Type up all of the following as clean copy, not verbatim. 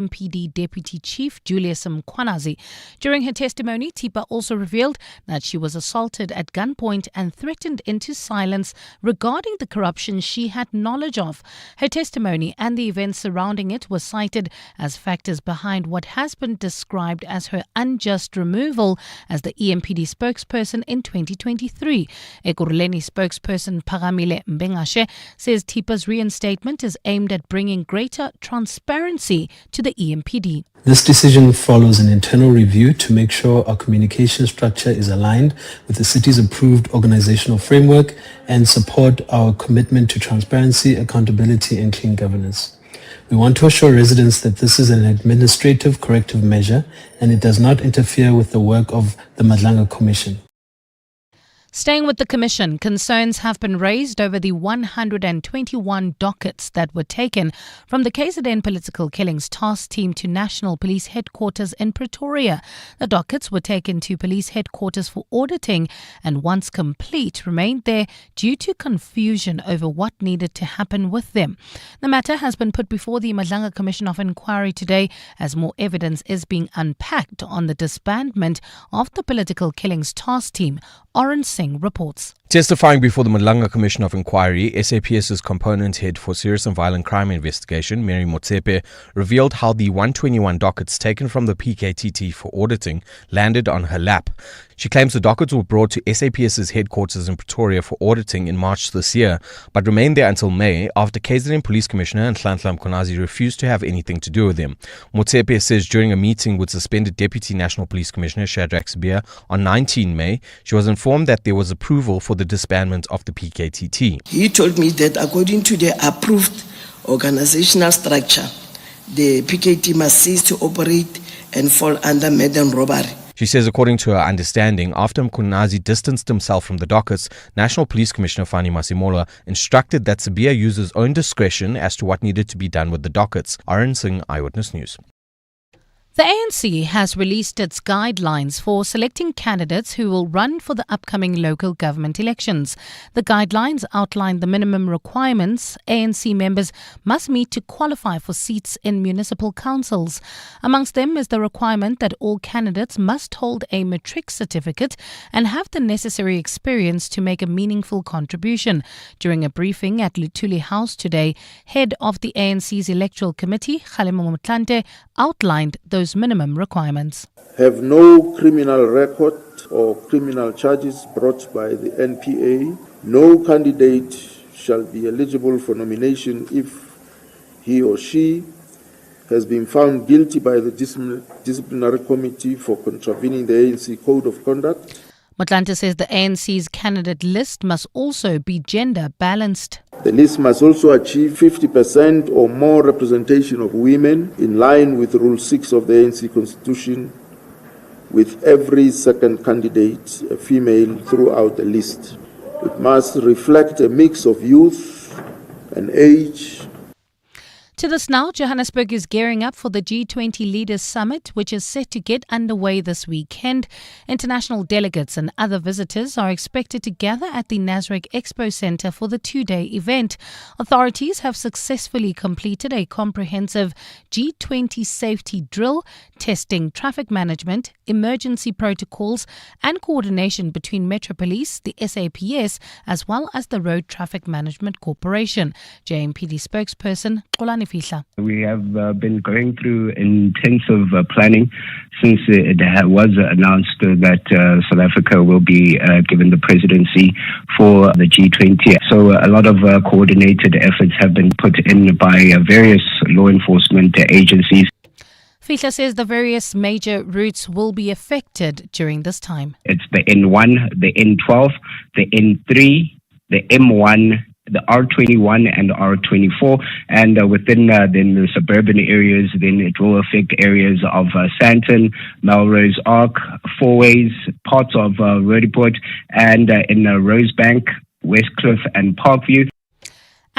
EMPD Deputy Chief Julius Mkhwanazi. During her testimony, Tipa also revealed that she was assaulted at gunpoint and threatened into silence regarding the corruption she had knowledge of. Her testimony and the events surrounding it were cited as factors behind what has been described as her unjust removal as the EMPD spokesperson in 2023. Ekurhuleni spokesperson Phakamile Mbengashe says Tipa's reinstatement is aimed at bringing greater transparency to the EMPD. This decision follows an internal review to make sure our communication structure is aligned with the city's approved organizational framework and support our commitment to transparency, accountability and clean governance. We want to assure residents that this is an administrative corrective measure and it does not interfere with the work of the Madlanga Commission. Staying with the Commission, concerns have been raised over the 121 dockets that were taken from the KZN Political Killings Task Team to National Police Headquarters in Pretoria. The dockets were taken to Police Headquarters for auditing and once complete remained there due to confusion over what needed to happen with them. The matter has been put before the Madlanga Commission of Inquiry today as more evidence is being unpacked on the disbandment of the Political Killings Task Team. Oren Singh reports. Testifying before the Madlanga Commission of Inquiry, SAPS's component head for serious and violent crime investigation, Mary Motsepe, revealed how the 121 dockets taken from the PKTT for auditing landed on her lap. She claims the dockets were brought to SAPS's headquarters in Pretoria for auditing in March this year, but remained there until May after KZN Police Commissioner Nhlanhla Mkhwanazi refused to have anything to do with them. Motsepe says during a meeting with suspended Deputy National Police Commissioner Shadrack Sibia on 19 May, she was informed that there was approval for the disbandment of the PKTT. He told me that according to the approved organizational structure, the PKT must cease to operate and fall under murder and robbery. She says according to her understanding, after Mkhwanazi distanced himself from the dockets, National Police Commissioner Fani Masimola instructed that Sibia use his own discretion as to what needed to be done with the dockets. Arun Singh, Eyewitness News. The ANC has released its guidelines for selecting candidates who will run for the upcoming local government elections. The guidelines outline the minimum requirements ANC members must meet to qualify for seats in municipal councils. Amongst them is the requirement that all candidates must hold a matric certificate and have the necessary experience to make a meaningful contribution. During a briefing at Luthuli House today, head of the ANC's Electoral Committee, Kgalema Motlanthe, outlined those minimum requirements. Have no criminal record or criminal charges brought by the NPA. No candidate shall be eligible for nomination if he or she has been found guilty by the disciplinary committee for contravening the ANC Code of Conduct. Motlanthe says the ANC's candidate list must also be gender balanced. The list must also achieve 50% or more representation of women in line with Rule 6 of the ANC Constitution, with every second candidate a female throughout the list. It must reflect a mix of youth and age. To this now, Johannesburg is gearing up for the G20 Leaders Summit, which is set to get underway this weekend. International delegates and other visitors are expected to gather at the Nasrec Expo Centre for the two-day event. Authorities have successfully completed a comprehensive G20 safety drill, testing traffic management, emergency protocols and coordination between Metro Police, the SAPS, as well as the Road Traffic Management Corporation. JMPD spokesperson Xolani Fihla. We have been going through intensive planning since it was announced that South Africa will be given the presidency for the G20. So a lot of coordinated efforts have been put in by various law enforcement agencies. Fihla says the various major routes will be affected during this time. It's the N1, the N12, the N3, the M1, the R21 and R24, and within then the suburban areas, then it will affect areas of Sandton, Melrose Arc, Fourways, parts of Roodepoort, and in Rosebank, Westcliff and Parkview.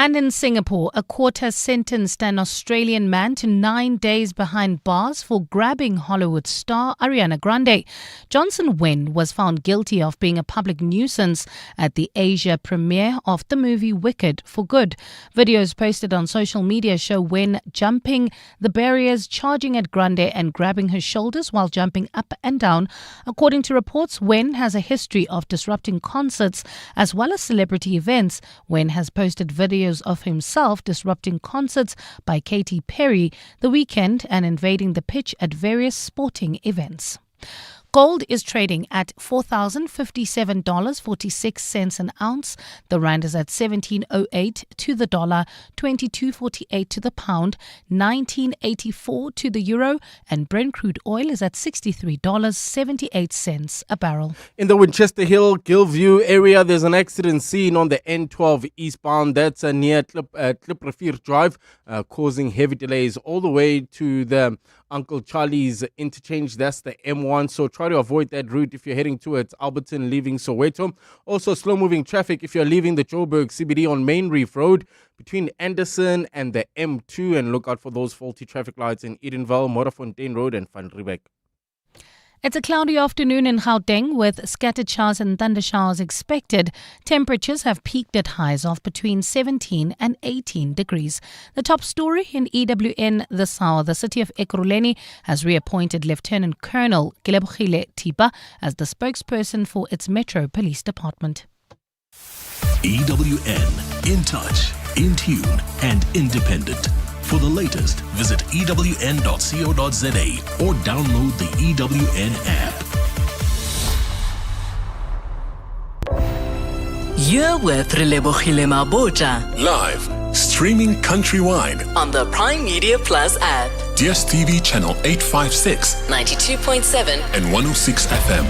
And in Singapore, a court has sentenced an Australian man to 9 days behind bars for grabbing Hollywood star Ariana Grande. Johnson Wen was found guilty of being a public nuisance at the Asia premiere of the movie Wicked for Good. Videos posted on social media show Wen jumping the barriers, charging at Grande and grabbing her shoulders while jumping up and down. According to reports, Wen has a history of disrupting concerts as well as celebrity events. Wen has posted videos of himself disrupting concerts by Katy Perry, The Weeknd, and invading the pitch at various sporting events. Gold is trading at $4,057.46 an ounce. The rand is at 17.08 to the dollar, 22.48 to the pound, 19.84 to the euro, and Brent crude oil is at $63.78 a barrel. In the Winchester Hill, Gilview area, there's an accident seen on the N12 eastbound. That's near Kliprefeer Drive, causing heavy delays all the way to the Uncle Charlie's interchange. That's the M1. So try to avoid that route if you're heading towards Alberton, leaving Soweto. Also, slow-moving traffic if you're leaving the Joburg CBD on Main Reef Road between Anderson and the M2. And look out for those faulty traffic lights in Edenville, Modderfontein Road and Van Riebeek. It's a cloudy afternoon in Gauteng with scattered showers and thundershowers expected. Temperatures have peaked at highs of between 17 and 18 degrees. The top story in EWN this hour, the city of Ekurhuleni has reappointed Lieutenant Colonel Relebogile Mabotja as the spokesperson for its Metro Police Department. EWN, in touch, in tune and independent. For the latest, visit ewn.co.za or download the EWN app. You're with Relebogile Mabotja Live, streaming countrywide on the Prime Media Plus app. DSTV channel 856, 92.7 and 106 FM.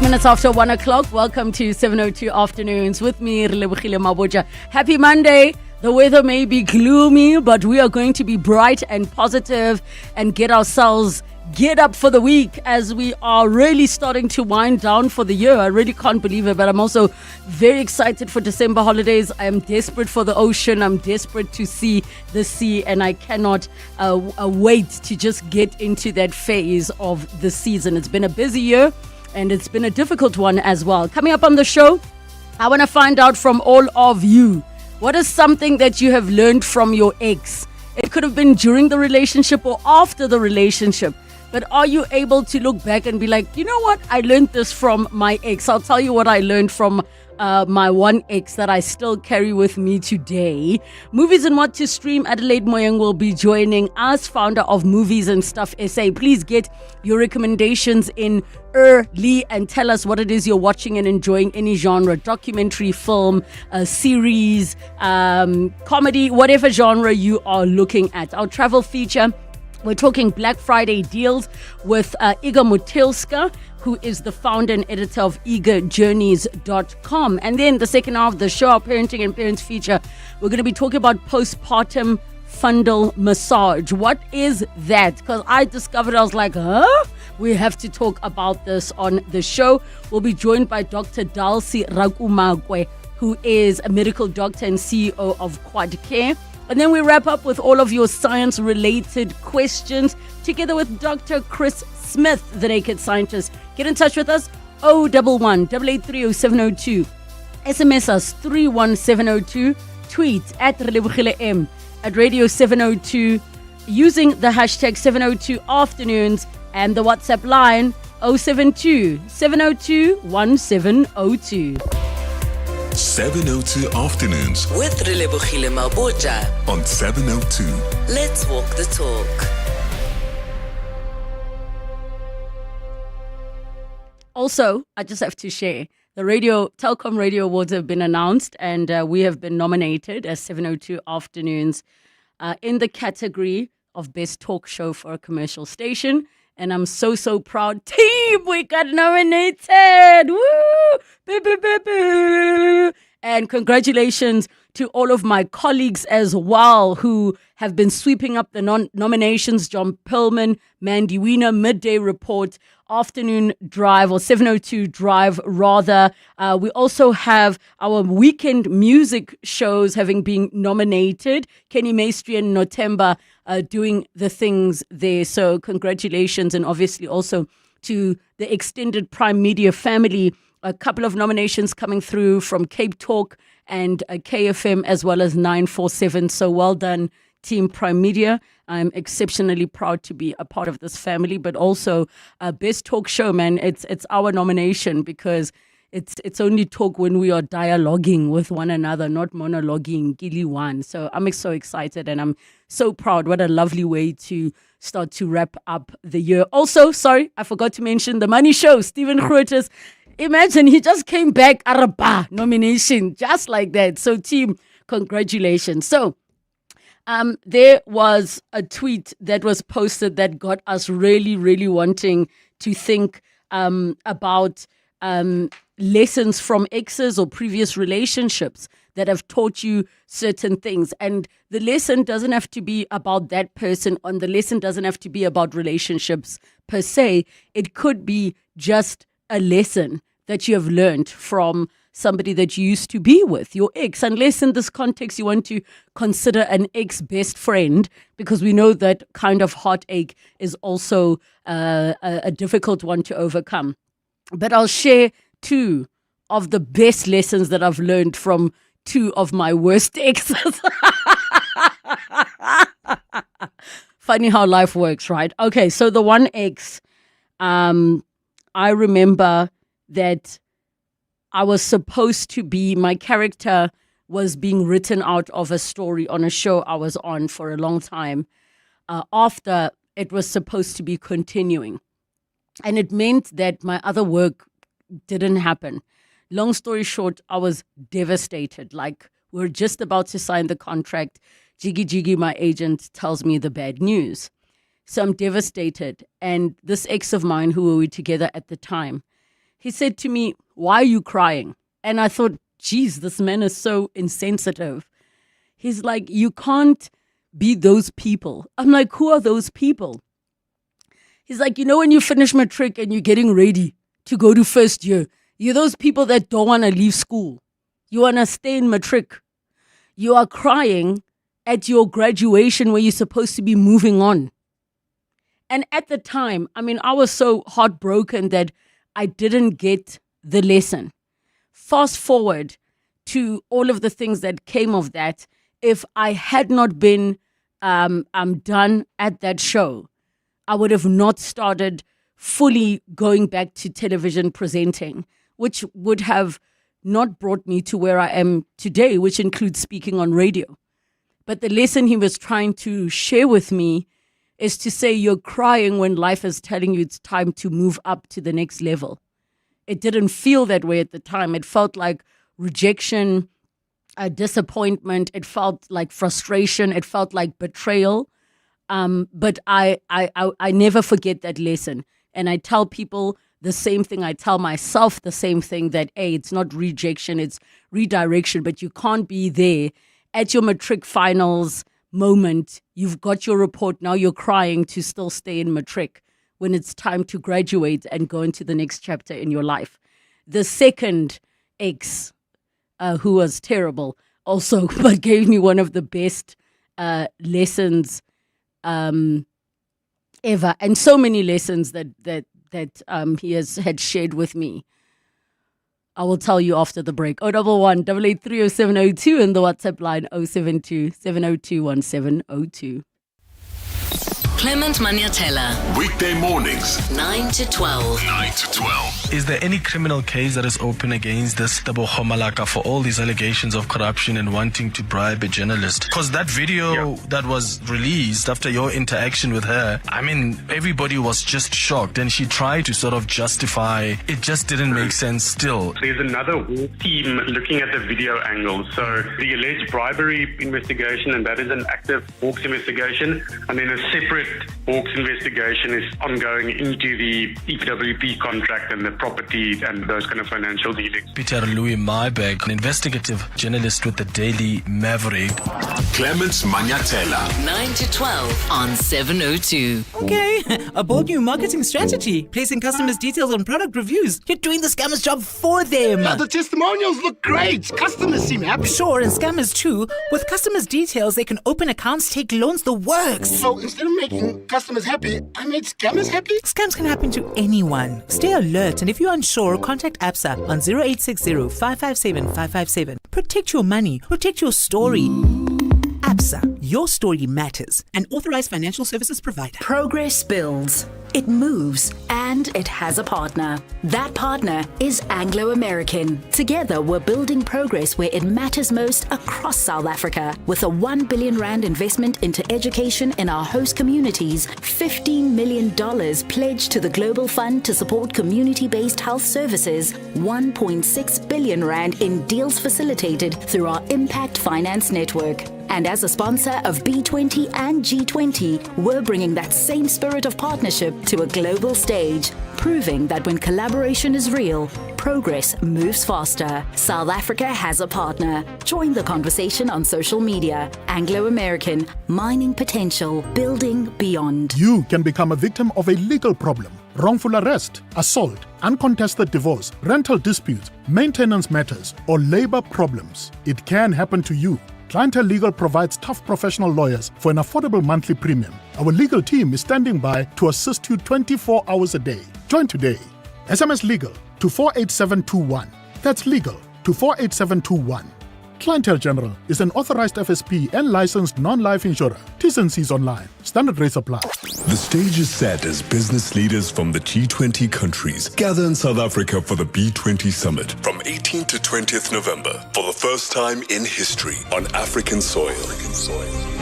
Minutes after 1 o'clock. Welcome to 7:02 Afternoons with me, Relebogile Mabotja. Happy Monday. The weather may be gloomy, but we are going to be bright and positive and get up for the week as we are really starting to wind down for the year. I really can't believe it, but I'm also very excited for December holidays. I am desperate for the ocean. I'm desperate to see the sea, and I cannot wait to just get into that phase of the season. It's been a busy year. And it's been a difficult one as well. Coming up on the show, I want to find out from all of you, what is something that you have learned from your ex? It could have been during the relationship or after the relationship. But are you able to look back and be like, you know what? I learned this from my ex. I'll tell you what I learned from my one ex that I still carry with me today. Movies and what to stream. Adelaide Moyeng will be joining us, founder of Movies and Stuff SA. Please get your recommendations in early and tell us what it is you're watching and enjoying, any genre, documentary, film, series, comedy, whatever genre you are looking at. Our travel feature, we're talking Black Friday deals with Igor Mutilska, who is the founder and editor of eagerjourneys.com. And then the second half of the show, our parenting and parents feature, we're going to be talking about postpartum Fundal massage. What is that? Because I discovered, I was like, huh? We have to talk about this on the show. We'll be joined by Dr. Dalsi Rakumagwe, who is a medical doctor and CEO of Quad Care. And then we wrap up with all of your science-related questions together with Dr. Chris Smith, the Naked Scientist. Get in touch with us, 011-883-0702. SMS us, 31702. Tweet at Relebogile M, at Radio 702, using the hashtag 702 Afternoons, and the WhatsApp line, 072-702-1702. 702 Afternoons with Relebogile Mabotja on 702. Let's walk the talk. Also, I just have to share The Telkom Radio Awards have been announced, and we have been nominated as 702 Afternoons in the category of Best Talk Show for a Commercial Station. And I'm so proud. Team, we got nominated. Woo! And congratulations to all of my colleagues as well who have been sweeping up the nominations. John Pillman, Mandy Wiener, Midday Report, Afternoon Drive, or 702 Drive rather. We also have our weekend music shows having been nominated. Kenny Maestri and Notemba doing the things there. So congratulations, and obviously also to the extended Prime Media family. A couple of nominations coming through from Cape Talk and KFM as well as 947. So well done, Team Prime Media. I'm exceptionally proud to be a part of this family, but also Best Talk Show, man. It's our nomination because it's only talk when we are dialoguing with one another, not monologuing, gilly one. So I'm so excited and I'm so proud. What a lovely way to start to wrap up the year. Also, sorry, I forgot to mention the Money Show, Stephen Grootes. Imagine he just came back at a nomination, just like that. So team, congratulations. So there was a tweet that was posted that got us really wanting to think about lessons from exes or previous relationships that have taught you certain things. And the lesson doesn't have to be about that person, and the lesson doesn't have to be about relationships per se. It could be just a lesson that you have learned from somebody that you used to be with, your ex, unless in this context you want to consider an ex-best friend, because we know that kind of heartache is also a difficult one to overcome. But I'll share two of the best lessons that I've learned from two of my worst exes. Funny how life works, right? Okay, so the one ex, I remember that I was supposed to be, my character was being written out of a story on a show I was on for a long time after it was supposed to be continuing. And it meant that my other work didn't happen. Long story short, I was devastated. Like, we're just about to sign the contract. Jiggy, my agent, tells me the bad news. So I'm devastated. And this ex of mine, who were together at the time, he said to me, "Why are you crying?" And I thought, geez, this man is so insensitive. He's like, "You can't be those people." I'm like, "Who are those people?" He's like, "You know, when you finish matric and you're getting ready to go to first year, you're those people that don't want to leave school. You want to stay in matric. You are crying at your graduation where you're supposed to be moving on." And at the time, I mean, I was so heartbroken that I didn't get the lesson. Fast forward to all of the things that came of that. If I had not been done at that show, I would have not started fully going back to television presenting, which would have not brought me to where I am today, which includes speaking on radio. But the lesson he was trying to share with me is to say you're crying when life is telling you it's time to move up to the next level. It didn't feel that way at the time. It felt like rejection, disappointment. It felt like frustration. It felt like betrayal. But I never forget that lesson. And I tell people the same thing. I tell myself the same thing, that, hey, it's not rejection, it's redirection. But you can't be there at your matric finals moment. You've got your report, now you're crying to still stay in matric when it's time to graduate and go into the next chapter in your life. The second ex, who was terrible also, but gave me one of the best lessons ever, and so many lessons that he had shared with me. I will tell you after the break. 011 883 0702 and the WhatsApp line 072 702 1702. Clement Maniatella. Weekday mornings, 9 to 12. 9 to 12. Is there any criminal case that is open against this Tabo Homalaka for all these allegations of corruption and wanting to bribe a journalist? Because that video that was released after your interaction with her, I mean, everybody was just shocked and she tried to sort of justify. It just didn't make sense still. There's another whole team looking at the video angle. So the alleged bribery investigation, and that is an active Hawks investigation. And then a separate Hawks investigation is ongoing into the EPWP contract and the property and those kind of financial dealings. Peter Louis Maibeg, an investigative journalist with the Daily Maverick. Clement Maniatella. 9 to 12 on 702. Okay, a bold new marketing strategy, placing customers' details on product reviews. You're doing the scammers' job for them. The testimonials look great. Customers seem happy. Sure, and scammers too. With customers' details, they can open accounts, take loans, the works. So instead of making customers happy, I made scammers happy? Scams can happen to anyone. Stay alert, and if you're unsure, contact ABSA on 0860 557 557. Protect your money. Protect your story. ABSA, your story matters. An authorized financial services provider. Progress builds. It moves, and it has a partner. That partner is Anglo American. Together, we're building progress where it matters most across South Africa. With a 1 billion rand investment into education in our host communities, $15 million pledged to the Global Fund to support community-based health services, 1.6 billion rand in deals facilitated through our Impact Finance Network. And as a sponsor of B20 and G20, we're bringing that same spirit of partnership to a global stage, proving that when collaboration is real, progress moves faster. South Africa has a partner. Join the conversation on social media. Anglo American, mining potential, building beyond. You can become a victim of a legal problem. Wrongful arrest, assault, uncontested divorce, rental disputes, maintenance matters, or labor problems. It can happen to you. Clientele Legal provides tough professional lawyers for an affordable monthly premium. Our legal team is standing by to assist you 24 hours a day. Join today. SMS Legal to 48721. That's legal to 48721. Clientele General is an authorized FSP and licensed non-life insurer. T's and C's online. Standard rates apply. The stage is set as business leaders from the G20 countries gather in South Africa for the B20 Summit from 18th to 20th November for the first time in history on African soil.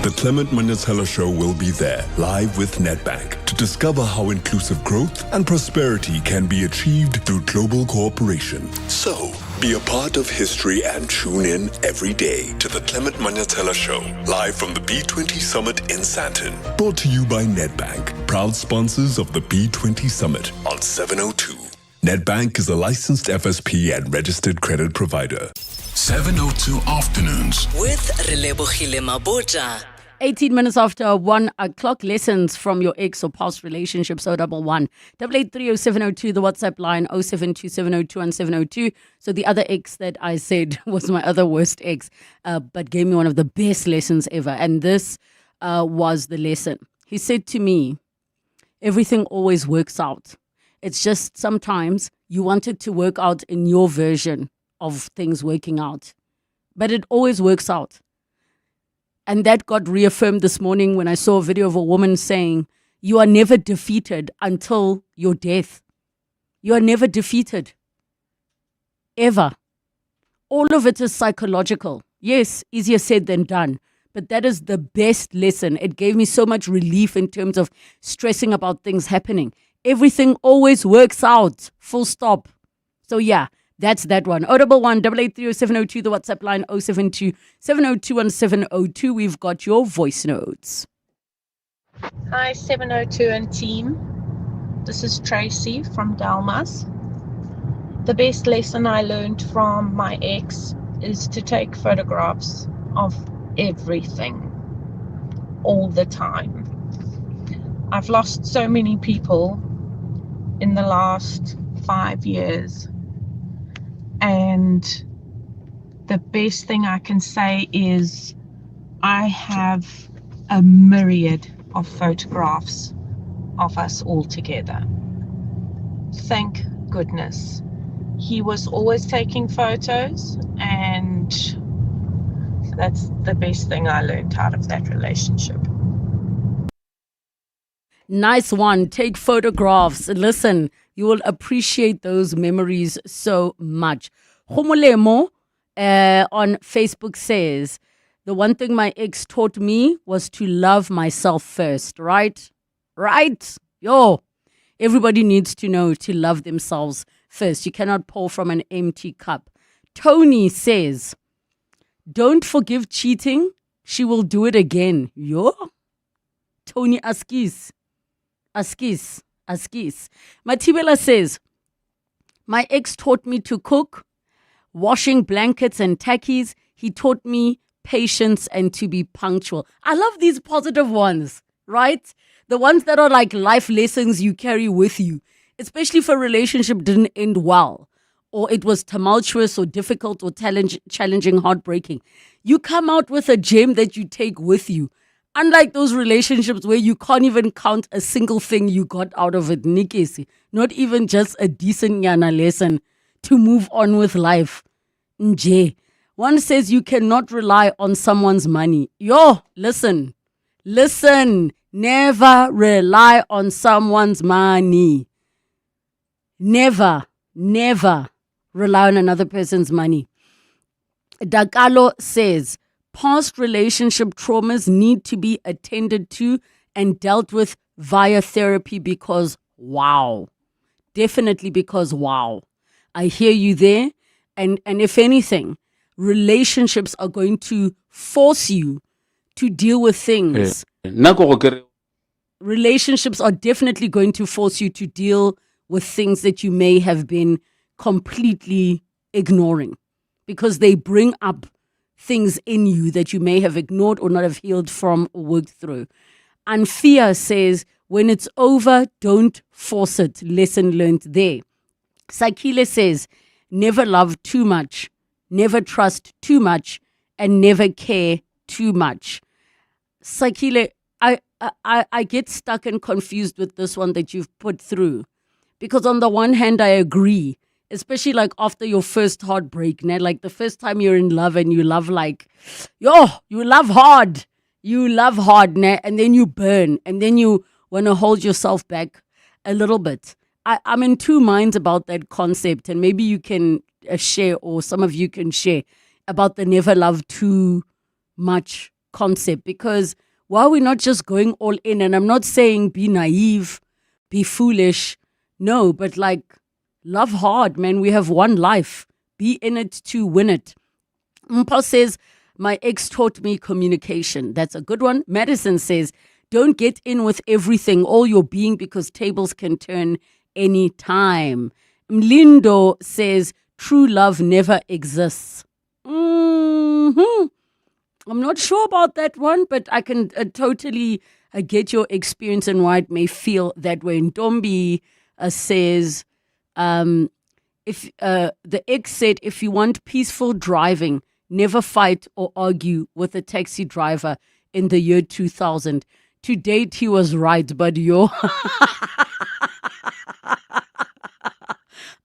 The Clement Maniatella Show will be there, live with Nedbank, to discover how inclusive growth and prosperity can be achieved through global cooperation. So, be a part of history and tune in every day to the Clement Maniatella Show, live from the B20 Summit in Sandton. Brought to you by Nedbank, proud sponsors of the B20 Summit on 702. Nedbank is a licensed FSP and registered credit provider. 702 Afternoons with Relebogile Mabotja. 18 minutes after 1 o'clock, lessons from your ex or past relationships, 011 8830702, the WhatsApp line 0727021702. So the other ex that I said was my other worst ex, but gave me one of the best lessons ever. And this was the lesson. He said to me, everything always works out. It's just sometimes you want it to work out in your version of things working out, but it always works out. And that got reaffirmed this morning when I saw a video of a woman saying, you are never defeated until your death. You are never defeated. Ever. All of it is psychological. Yes, easier said than done. But that is the best lesson. It gave me so much relief in terms of stressing about things happening. Everything always works out. Full stop. So yeah. That's that one. 011 8830702, the WhatsApp line 072 7021702. We've got your voice notes. Hi, 702 and team. This is Tracy from Dalmas. The best lesson I learned from my ex is to take photographs of everything, all the time. I've lost so many people in the last 5 years. And the best thing I can say is I have a myriad of photographs of us all together. Thank goodness. He was always taking photos, and that's the best thing I learned out of that relationship. Nice one. Take photographs. Listen, you will appreciate those memories so much. Khumulemo on Facebook says, the one thing my ex taught me was to love myself first, right? Right? Yo, everybody needs to know to love themselves first. You cannot pour from an empty cup. Tony says, don't forgive cheating. She will do it again. Yo. Tony Askis. Matibela says, my ex taught me to cook, washing blankets and tackies. He taught me patience and to be punctual. I love these positive ones, right? The ones that are like life lessons you carry with you, especially if a relationship didn't end well, or it was tumultuous or difficult or challenging, heartbreaking. You come out with a gem that you take with you. Unlike those relationships where you can't even count a single thing you got out of it, Nikisi, not even just a decent yana lesson to move on with life. Nje. One says you cannot rely on someone's money. Yo, listen, never rely on someone's money. Never rely on another person's money. Dakalo says, past relationship traumas need to be attended to and dealt with via therapy because, wow. Definitely because, wow. I hear you there. And if anything, relationships are going to force you to deal with things. Relationships are definitely going to force you to deal with things that you may have been completely ignoring because they bring up things in you that you may have ignored or not have healed from or worked through. And Fia says, when it's over, don't force it. Lesson learned there. Sakile says, never love too much, never trust too much, and never care too much. Sakile, I get stuck and confused with this one that you've put through. Because on the one hand, I agree, especially like after your first heartbreak, like the first time you're in love and you love you love hard, and then you burn, and then you want to hold yourself back a little bit. I'm in two minds about that concept, and maybe you can share, or some of you can share about the never love too much concept, because why are we not just going all in? And I'm not saying be naive, be foolish, no, but love hard, man. We have one life. Be in it to win it. Mpa says, my ex taught me communication. That's a good one. Madison says, don't get in with everything, all your being, because tables can turn any time. Mlindo says, true love never exists. I'm not sure about that one, but I can totally get your experience and why it may feel that way. Ndombi says, if the ex said, if you want peaceful driving, never fight or argue with a taxi driver in the year 2000. To date, he was right, but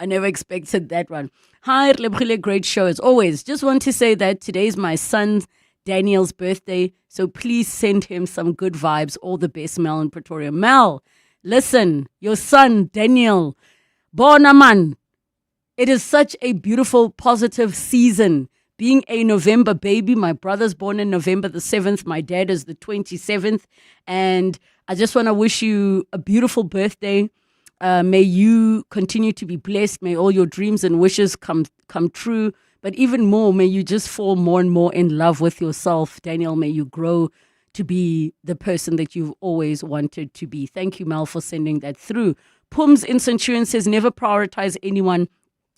I never expected that one. Hi, Relebogile, great show as always. Just want to say that today's my son Daniel's birthday, so please send him some good vibes. All the best, Mel in Pretoria. Mel, listen, your son Daniel, bona man, it is such a beautiful, positive season. Being a November baby, my brother's born in November the 7th, my dad is the 27th, and I just want to wish you a beautiful birthday. May you continue to be blessed. May all your dreams and wishes come true. But even more, may you just fall more and more in love with yourself. Daniel, may you grow to be the person that you've always wanted to be. Thank you, Mel, for sending that through. Pums in Centurion says, never prioritize anyone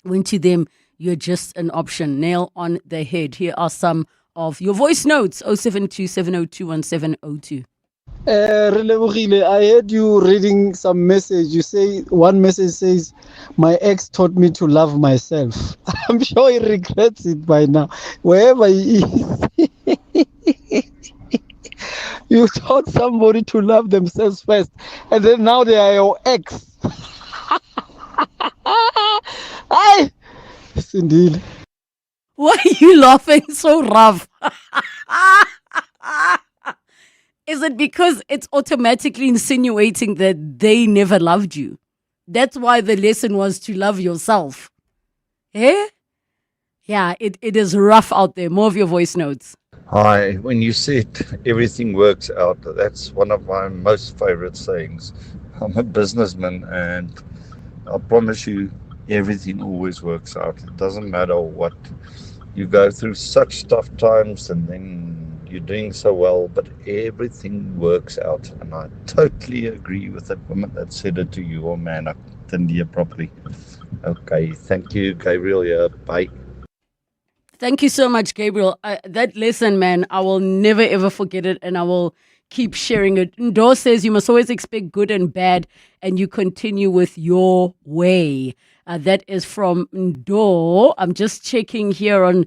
when to them you're just an option. Nail on the head. Here are some of your voice notes. 0727021702. Relebogile, I heard you reading some message. You say one message says, my ex taught me to love myself. I'm sure he regrets it by now. Wherever he is. You taught somebody to love themselves first, and then now they are your ex. Hi, Cindy. Why are you laughing so rough? Is it because it's automatically insinuating that they never loved you? That's why the lesson was to love yourself. Eh? Yeah, it is rough out there. More of your voice notes. Hi, when you said everything works out, that's one of my most favorite sayings. I'm a businessman and I promise you everything always works out. It doesn't matter what you go through, such tough times, and then you're doing so well, but everything works out. And I totally agree with that woman that said it to you. Oh man, I didn't hear properly. Okay, thank you, Gabriel. Yeah, bye. Thank you so much, Gabriel. That lesson, man, I will never ever forget it, and I will keep sharing it. Ndo says you must always expect good and bad, and you continue with your way. That is from Ndo. I'm just checking here on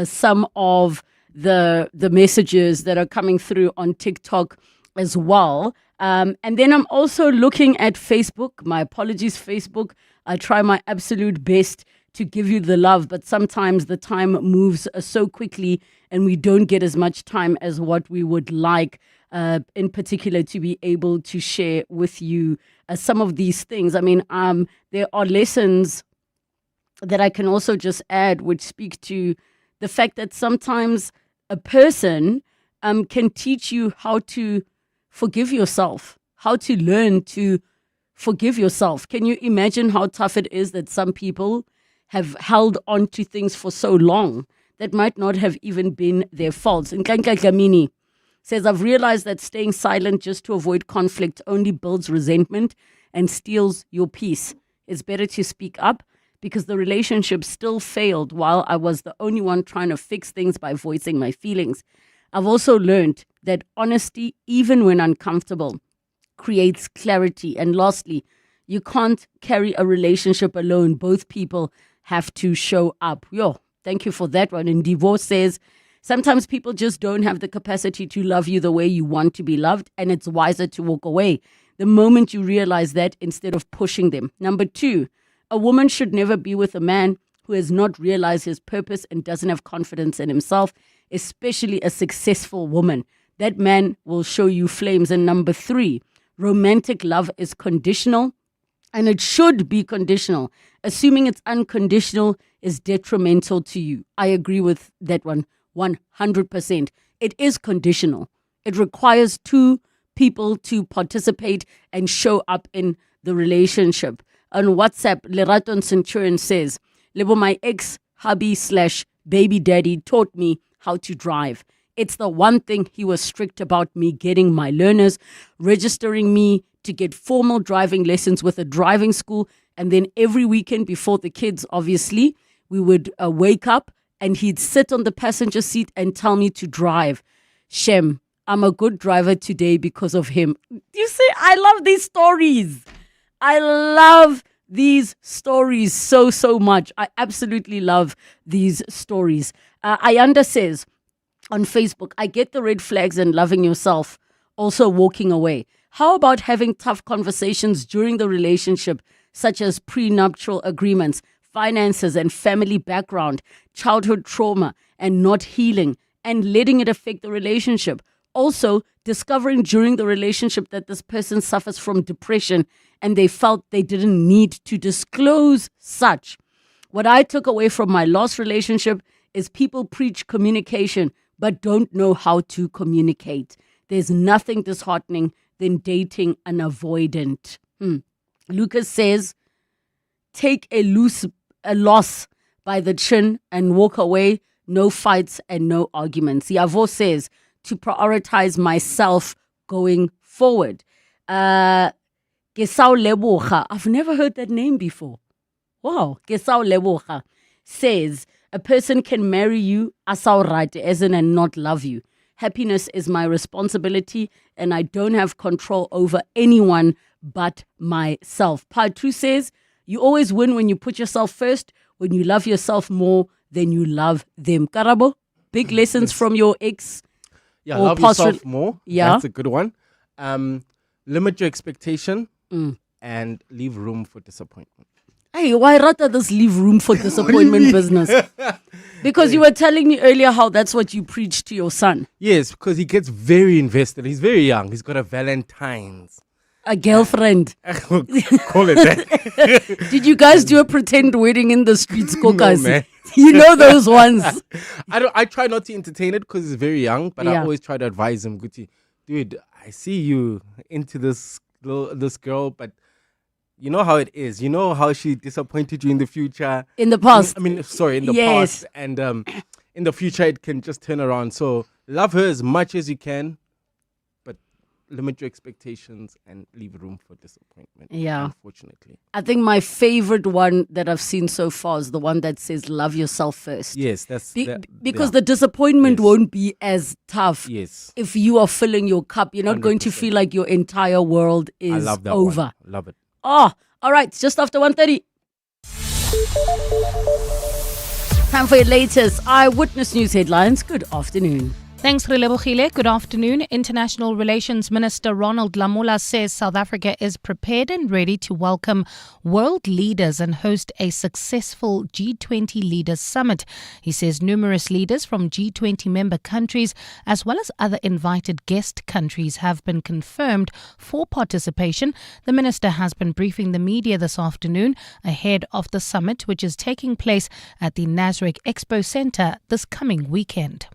some of the messages that are coming through on TikTok as well. And then I'm also looking at Facebook. My apologies, Facebook. I try my absolute best to give you the love, but sometimes the time moves so quickly and we don't get as much time as what we would like, in particular to be able to share with you some of these things. I mean, there are lessons that I can also just add which speak to the fact that sometimes a person can teach you how to forgive yourself, how to learn to forgive yourself. Can you imagine how tough it is that some people have held on to things for so long that might not have even been their faults? Nkanka Gamini says, I've realized that staying silent just to avoid conflict only builds resentment and steals your peace. It's better to speak up because the relationship still failed while I was the only one trying to fix things by voicing my feelings. I've also learned that honesty, even when uncomfortable, creates clarity. And lastly, you can't carry a relationship alone. Both people have to show up. Yo, thank you for that one. And Divorce says, sometimes people just don't have the capacity to love you the way you want to be loved, and it's wiser to walk away the moment you realize that instead of pushing them. Number 2, a woman should never be with a man who has not realized his purpose and doesn't have confidence in himself, especially a successful woman. That man will show you flames. And number 3, romantic love is conditional, and it should be conditional. Assuming it's unconditional is detrimental to you. I agree with that one 100%. It is conditional. It requires 2 people to participate and show up in the relationship. On WhatsApp, Leraton Centurion says, Lebo, my ex-hubby/baby daddy taught me how to drive. It's the one thing he was strict about me getting my learners, registering me to get formal driving lessons with a driving school. And then every weekend before the kids, obviously, we would wake up and he'd sit on the passenger seat and tell me to drive. Shem, I'm a good driver today because of him. You see, I love these stories. I love these stories so much. I absolutely love these stories. Ayanda says on Facebook, I get the red flags and loving yourself, also walking away. How about having tough conversations during the relationship, such as prenuptial agreements, finances and family background, childhood trauma and not healing, and letting it affect the relationship? Also, discovering during the relationship that this person suffers from depression and they felt they didn't need to disclose such. What I took away from my last relationship is people preach communication but don't know how to communicate. There's nothing disheartening than dating an avoidant. Lucas says, take a loss by the chin and walk away. No fights and no arguments. Yavo says, to prioritize myself going forward. Gesao Leboga, I've never heard that name before. Wow. Gesao Leboga says, a person can marry you asao right as in and not love you. Happiness is my responsibility and I don't have control over anyone but myself. Part 2 says, you always win when you put yourself first, when you love yourself more than you love them. Karabo, big lessons from your ex. Yeah, love yourself more. Yeah. That's a good one. Limit your expectation and leave room for disappointment. Hey, why rather this leave room for disappointment business? Because you were telling me earlier how that's what you preach to your son. Yes, because he gets very invested. He's very young. He's got a Valentine's. A girlfriend. Call it that. Did you guys do a pretend wedding in the streets, Kokas? No, man. You know those ones. I try not to entertain it because he's very young, but I always try to advise him, Guti, dude, I see you into this girl, but you know how it is. You know how she disappointed you in the future. In the past. In the past. And in the future, it can just turn around. So love her as much as you can, but limit your expectations and leave room for disappointment. Yeah. Unfortunately. I think my favorite one that I've seen so far is the one that says, love yourself first. Yes, that's because the disappointment won't be as tough. Yes. If you are filling your cup, you're not 100%. Going to feel like your entire world is I love that over. One. Love it. Oh, all right. Just after 1:30. Time for your latest Eyewitness News headlines. Good afternoon. Thanks, Relebogile. Good afternoon. International Relations Minister Ronald Lamola says South Africa is prepared and ready to welcome world leaders and host a successful G20 Leaders Summit. He says numerous leaders from G20 member countries, as well as other invited guest countries, have been confirmed for participation. The minister has been briefing the media this afternoon ahead of the summit, which is taking place at the Nasrec Expo Centre this coming weekend.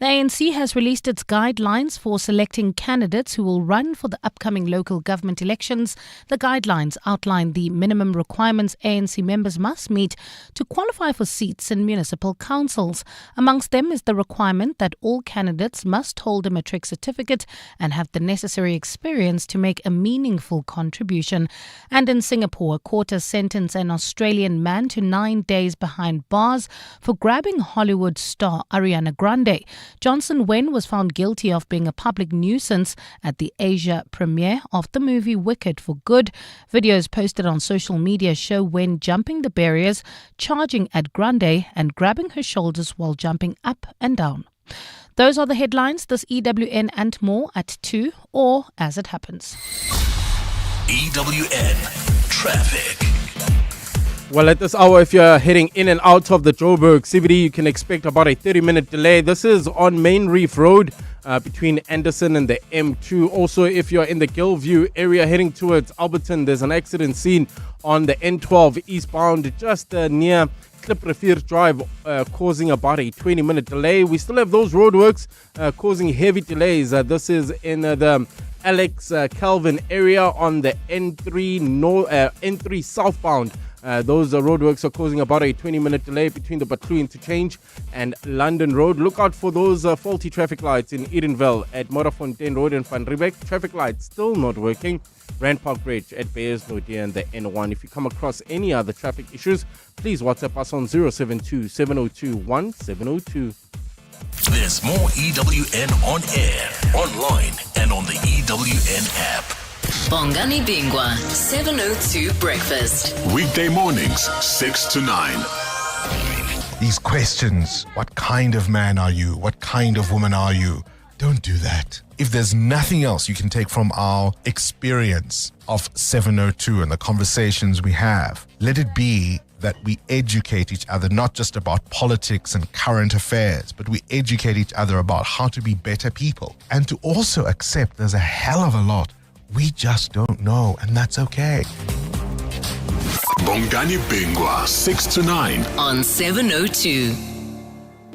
The ANC has released its guidelines for selecting candidates who will run for the upcoming local government elections. The guidelines outline the minimum requirements ANC members must meet to qualify for seats in municipal councils. Amongst them is the requirement that all candidates must hold a matric certificate and have the necessary experience to make a meaningful contribution. And in Singapore, a court has sentenced an Australian man to 9 days behind bars for grabbing Hollywood star Ariana Grande. Johnson Wen was found guilty of being a public nuisance at the Asia premiere of the movie Wicked for Good. Videos posted on social media show Wen jumping the barriers, charging at Grande and grabbing her shoulders while jumping up and down. Those are the headlines. This EWN and more at 2 or as it happens. EWN Traffic. Well, at this hour, if you're heading in and out of the Joburg CBD, you can expect about a 30-minute delay. This is on Main Reef Road between Anderson and the M2. Also, if you're in the Gilview area heading towards Alberton, there's an accident scene on the N12 eastbound just near Klipprivier Drive, causing about a 20-minute delay. We still have those roadworks causing heavy delays. This is in the Alex Calvin area on the N3 southbound. Those roadworks are causing about a 20-minute delay between the Butlu interchange and London Road. Look out for those faulty traffic lights in Edenville at Modderfontein Road and Van Riebeek. Traffic lights still not working. Rand Park Bridge at Beyersdorp and the N1. If you come across any other traffic issues, please WhatsApp us on 072-702-1702. There's more EWN on air, online, and on the EWN app. Bongani Bingwa, 702 Breakfast. Weekday mornings, 6 to 9. These questions, what kind of man are you? What kind of woman are you? Don't do that. If there's nothing else you can take from our experience of 702 and the conversations we have, let it be that we educate each other, not just about politics and current affairs, but we educate each other about how to be better people and to also accept there's a hell of a lot we just don't know, and that's okay. Bongani Bingwa, 6 to 9. On 702.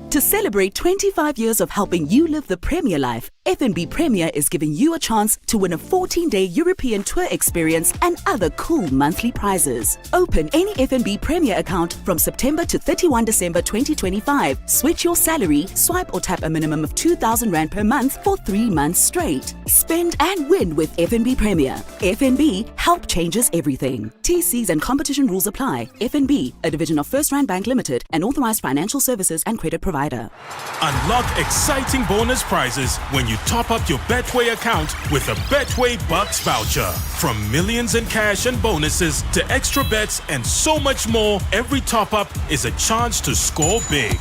To celebrate 25 years of helping you live the Premier life, FNB Premier is giving you a chance to win a 14-day European tour experience and other cool monthly prizes. Open any FNB Premier account from September to 31 December 2025. Switch your salary, swipe or tap a minimum of 2,000 Rand per month for 3 months straight. Spend and win with FNB Premier. FNB, help changes everything. TCs and competition rules apply. FNB, a division of First Rand Bank Limited, an authorized financial services and credit provider. Unlock exciting bonus prizes when you top up your Betway account with a Betway Bucks voucher. From millions in cash and bonuses to extra bets and so much more, every top up is a chance to score big.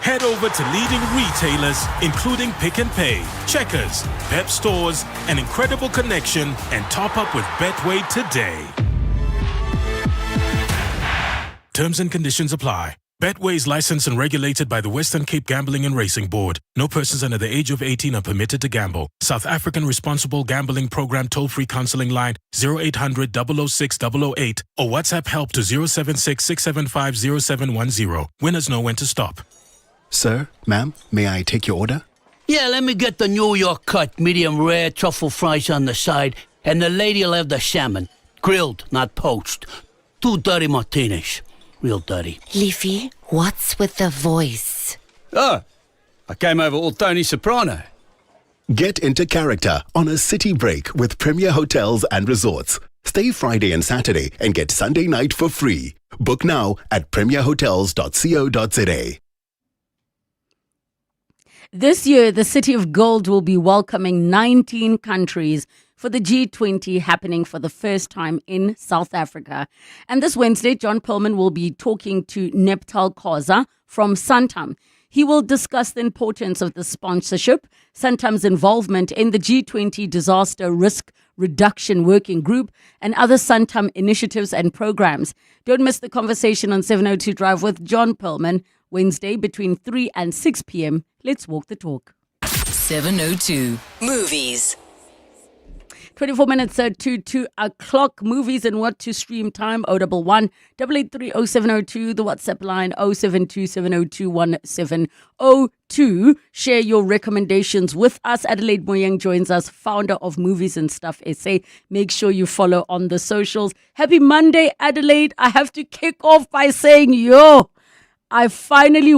Head over to leading retailers including Pick n Pay, Checkers, Pep Stores, and Incredible Connection and top up with Betway today. Terms and conditions apply. Betway is licensed and regulated by the Western Cape Gambling and Racing Board. No persons under the age of 18 are permitted to gamble. South African Responsible Gambling Program toll-free counseling line 0800 006 008 or WhatsApp help to 076 675 0710. Winners know when to stop. Sir, ma'am, may I take your order? Yeah, let me get the New York cut, medium rare, truffle fries on the side, and the lady'll have the salmon. Grilled, not poached. 2 dirty martinis. Real dirty. Leafy, what's with the voice? Oh, I came over all Tony Soprano. Get into character on a city break with Premier Hotels and Resorts. Stay Friday and Saturday and get Sunday night for free. Book now at premierhotels.co.za. This year, the City of Gold will be welcoming 19 countries for the G20 happening for the first time in South Africa. And this Wednesday, John Perlman will be talking to Neptal Khoza from Santam. He will discuss the importance of the sponsorship, Santam's involvement in the G20 Disaster Risk Reduction Working Group, and other Santam initiatives and programs. Don't miss the conversation on 702 Drive with John Perlman, Wednesday between 3 and 6 p.m. Let's walk the talk. 702 Movies. 24 minutes to 2 o'clock. Movies and what to stream time. 011 883 0702. The WhatsApp line 072 702 1702. Share your recommendations with us. Adelaide Moyang joins us, founder of Movies and Stuff SA. Make sure you follow on the socials. Happy Monday, Adelaide. I have to kick off by saying, I finally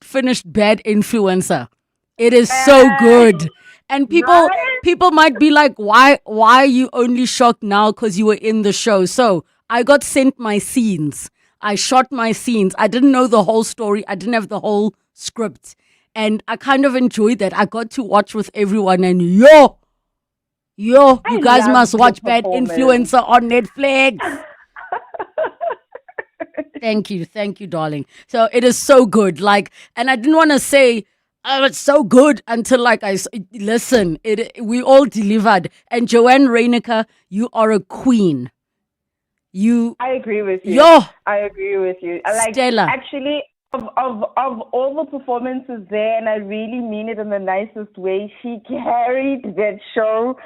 finished Bad Influencer. It is so good. And people might be like, why are you only shocked now because you were in the show? So I got sent my scenes. I shot my scenes. I didn't know the whole story. I didn't have the whole script. And I kind of enjoyed that. I got to watch with everyone and you guys must watch Bad Influencer on Netflix. Thank you, darling. So it is so good. And I didn't want to say, oh, it's so good until we all delivered. And Joanne Reinicker, you are a queen. I agree with you. I agree with you. Stella. Actually, of all the performances there, and I really mean it in the nicest way, she carried that show.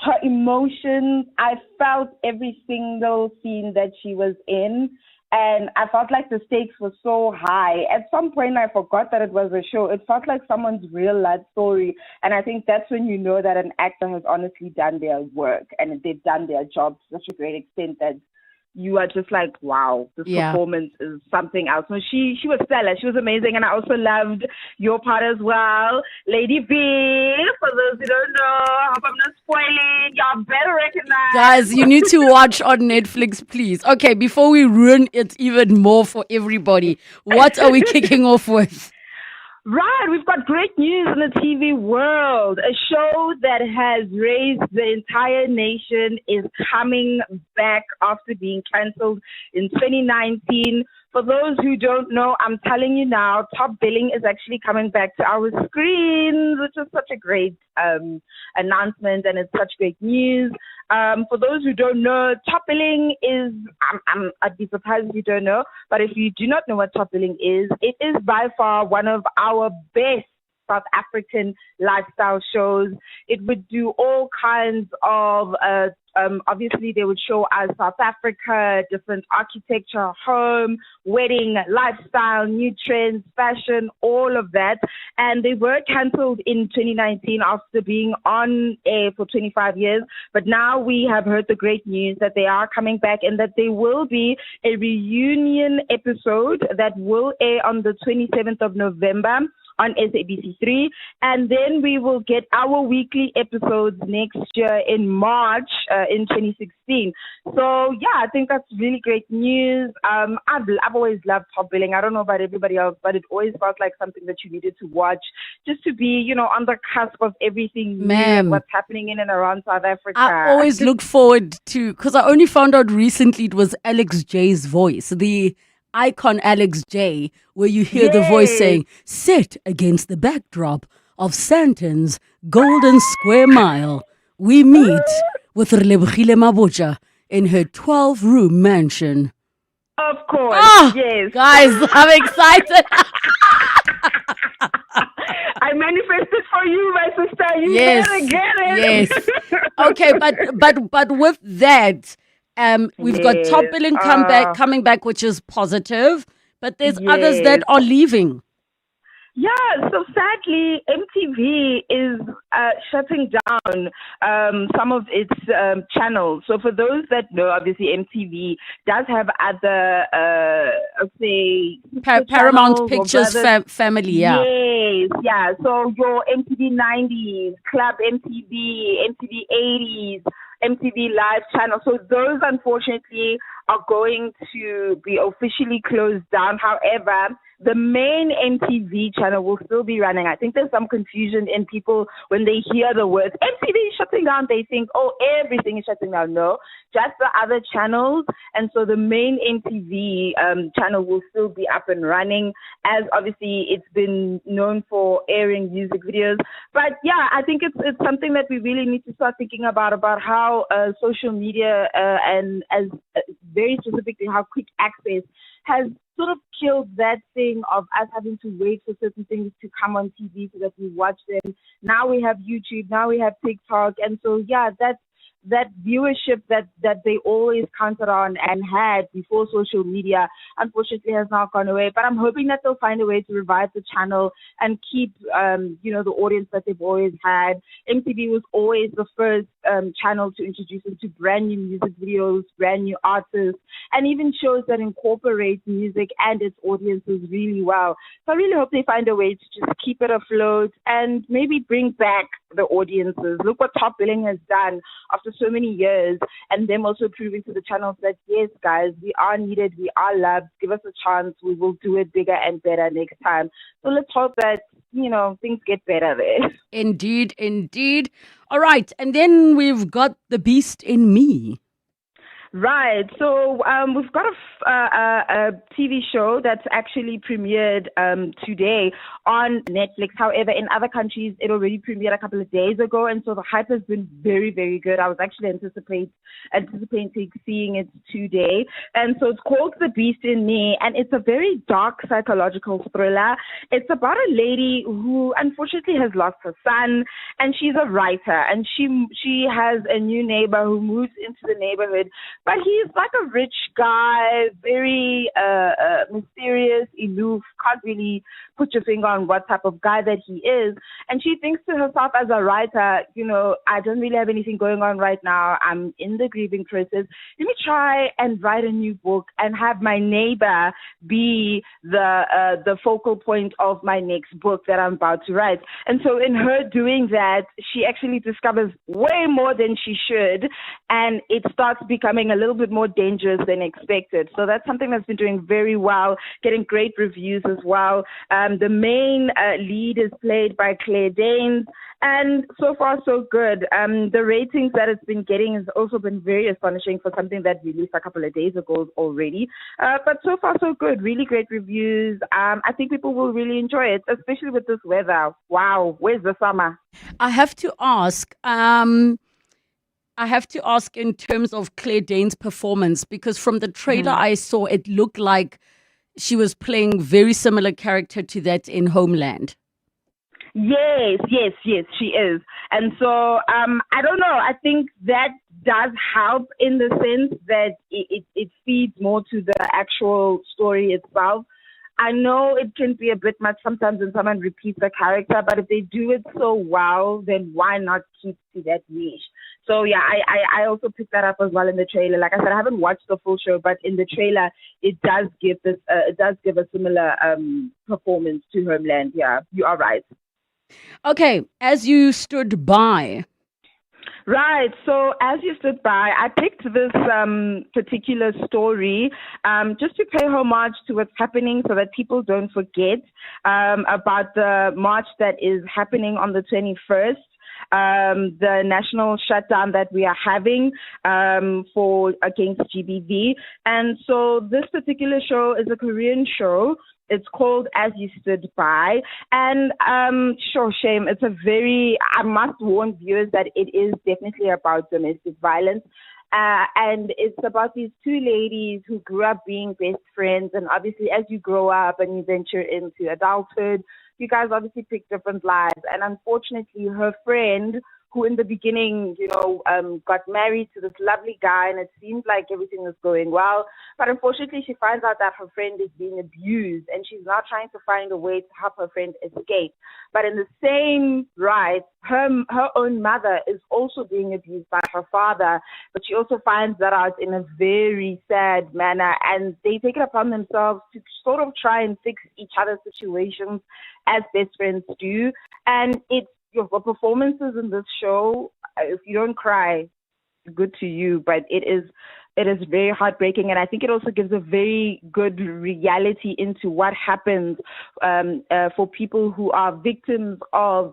Her emotions, I felt every single scene that she was in. And I felt like the stakes were so high. At some point, I forgot that it was a show. It felt like someone's real life story. And I think that's when you know that an actor has honestly done their work and they've done their job to such a great extent that you are just like, wow, this performance is something else. No, she was stellar. She was amazing. And I also loved your part as well. Lady B, for those who don't know, I hope I'm not spoiling. Y'all better recognize. Guys, you need to watch on Netflix, please. Okay, before we ruin it even more for everybody, what are we kicking off with? Right, we've got great news in the TV world. A show that has raised the entire nation is coming back after being cancelled in 2019. For those who don't know, I'm telling you now, Top Billing is actually coming back to our screens, which is such a great announcement, and it's such great news. For those who don't know, Top Billing is, I'd be surprised if you don't know, but if you do not know what Top Billing is, it is by far one of our best South African lifestyle shows. It would do all kinds of, obviously they would show us South Africa, different architecture, home, wedding, lifestyle, new trends, fashion, all of that. And they were cancelled in 2019 after being on air for 25 years. But now we have heard the great news that they are coming back and that there will be a reunion episode that will air on the 27th of November on SABC3, and then we will get our weekly episodes next year in March in 2016. So yeah, I think that's really great news. I've always loved Top Billing. I don't know about everybody else, but it always felt like something that you needed to watch just to be, on the cusp of everything new and what's happening in and around South Africa. I always look forward to, because I only found out recently it was Alex J's voice, the icon Alex J, where you hear the voice saying, "Sit against the backdrop of Sandton's Golden Square Mile. We meet with Relebogile Mabotja in her 12-room mansion." Of course, yes. Guys, I'm excited. I manifested for you, my sister. You Yes, better get it. yes. Okay, but with that, we've got top Yes, billing coming back, which is positive. But there's others that yes. are leaving. Yeah, so sadly, MTV is shutting down some of its channels. So for those that know, obviously MTV does have other, say, Paramount channels or Pictures brothers. family, yeah. Yes, yeah. So your MTV 90s, Club MTV, MTV 80s, MTV Live channel. So those, unfortunately, are going to be officially closed down. However, the main MTV channel will still be running. I think there's some confusion in people when they hear the words MTV is shutting down. They think, oh, everything is shutting down. No, just the other channels. And so the main MTV channel will still be up and running, as obviously it's been known for airing music videos. But yeah, I think it's something that we really need to start thinking about how social media and as very specifically how quick access has sort of killed that thing of us having to wait for certain things to come on TV so that we watch them. Now we have YouTube, now we have TikTok, and so yeah, that viewership that they always counted on and had before social media, unfortunately has now gone away. But I'm hoping that they'll find a way to revive the channel and keep, the audience that they've always had. MTV was always the first channel to introduce us to brand new music videos, brand new artists, and even shows that incorporate music and its audiences really well. So I really hope they find a way to just keep it afloat and maybe bring back the audiences. Look what Top Billing has done after so many years, and them also proving to the channels that, yes, guys, we are needed, we are loved, give us a chance, we will do it bigger and better next time. So let's hope that, things get better there. Indeed, indeed. All right, and then we've got The Beast in Me. Right. So we've got a TV show that's actually premiered today on Netflix. However, in other countries, it already premiered a couple of days ago, and so the hype has been very, very good. I was actually anticipating seeing it today. And so it's called The Beast in Me, and it's a very dark psychological thriller. It's about a lady who unfortunately has lost her son, and she's a writer, and she has a new neighbor who moves into the neighborhood. But he's like a rich guy, very mysterious, aloof, can't really put your finger on what type of guy that he is. And she thinks to herself as a writer, I don't really have anything going on right now. I'm in the grieving process. Let me try and write a new book and have my neighbor be the focal point of my next book that I'm about to write. And so in her doing that, she actually discovers way more than she should, and it starts becoming a little bit more dangerous than expected. So that's something that's been doing very well, getting great reviews as well. The main lead is played by Claire Danes, and so far so good. The ratings that it's been getting has also been very astonishing for something that released a couple of days ago already. But so far so good, really great reviews. I think people will really enjoy it, especially with this weather. Wow, where's the summer? I have to ask in terms of Claire Danes' performance, because from the trailer I saw, it looked like she was playing very similar character to that in Homeland. Yes, she is. And so, I don't know, I think that does help in the sense that it feeds more to the actual story itself. I know it can be a bit much sometimes when someone repeats a character, but if they do it so well, then why not keep to that niche? So yeah, I also picked that up as well in the trailer. Like I said, I haven't watched the full show, but in the trailer, it does give a similar performance to Homeland. Yeah, you are right. Okay, as you stood by. Right. So as you stood by, I picked this particular story just to pay homage to what's happening so that people don't forget about the march that is happening on the 21st. The national shutdown that we are having against GBV. And so this particular show is a Korean show. It's called As You Stood By. And shame. I must warn viewers that it is definitely about domestic violence. And it's about these two ladies who grew up being best friends. And obviously, as you grow up and you venture into adulthood, you guys obviously pick different lives. And unfortunately, her friend, who in the beginning, got married to this lovely guy, and it seemed like everything was going well. But unfortunately, she finds out that her friend is being abused, and she's now trying to find a way to help her friend escape. But in the same right, her own mother is also being abused by her father, but she also finds that out in a very sad manner, and they take it upon themselves to sort of try and fix each other's situations as best friends do. And it's your performances in this show, if you don't cry, good to you, but it is very heartbreaking, and I think it also gives a very good reality into what happens for people who are victims of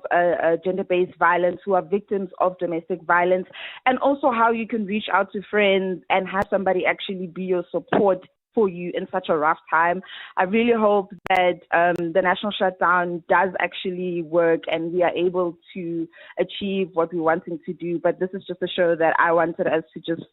gender-based violence, who are victims of domestic violence, and also how you can reach out to friends and have somebody actually be your support for you in such a rough time. I really hope that the national shutdown does actually work and we are able to achieve what we're wanting to do. But this is just a show that I wanted us to just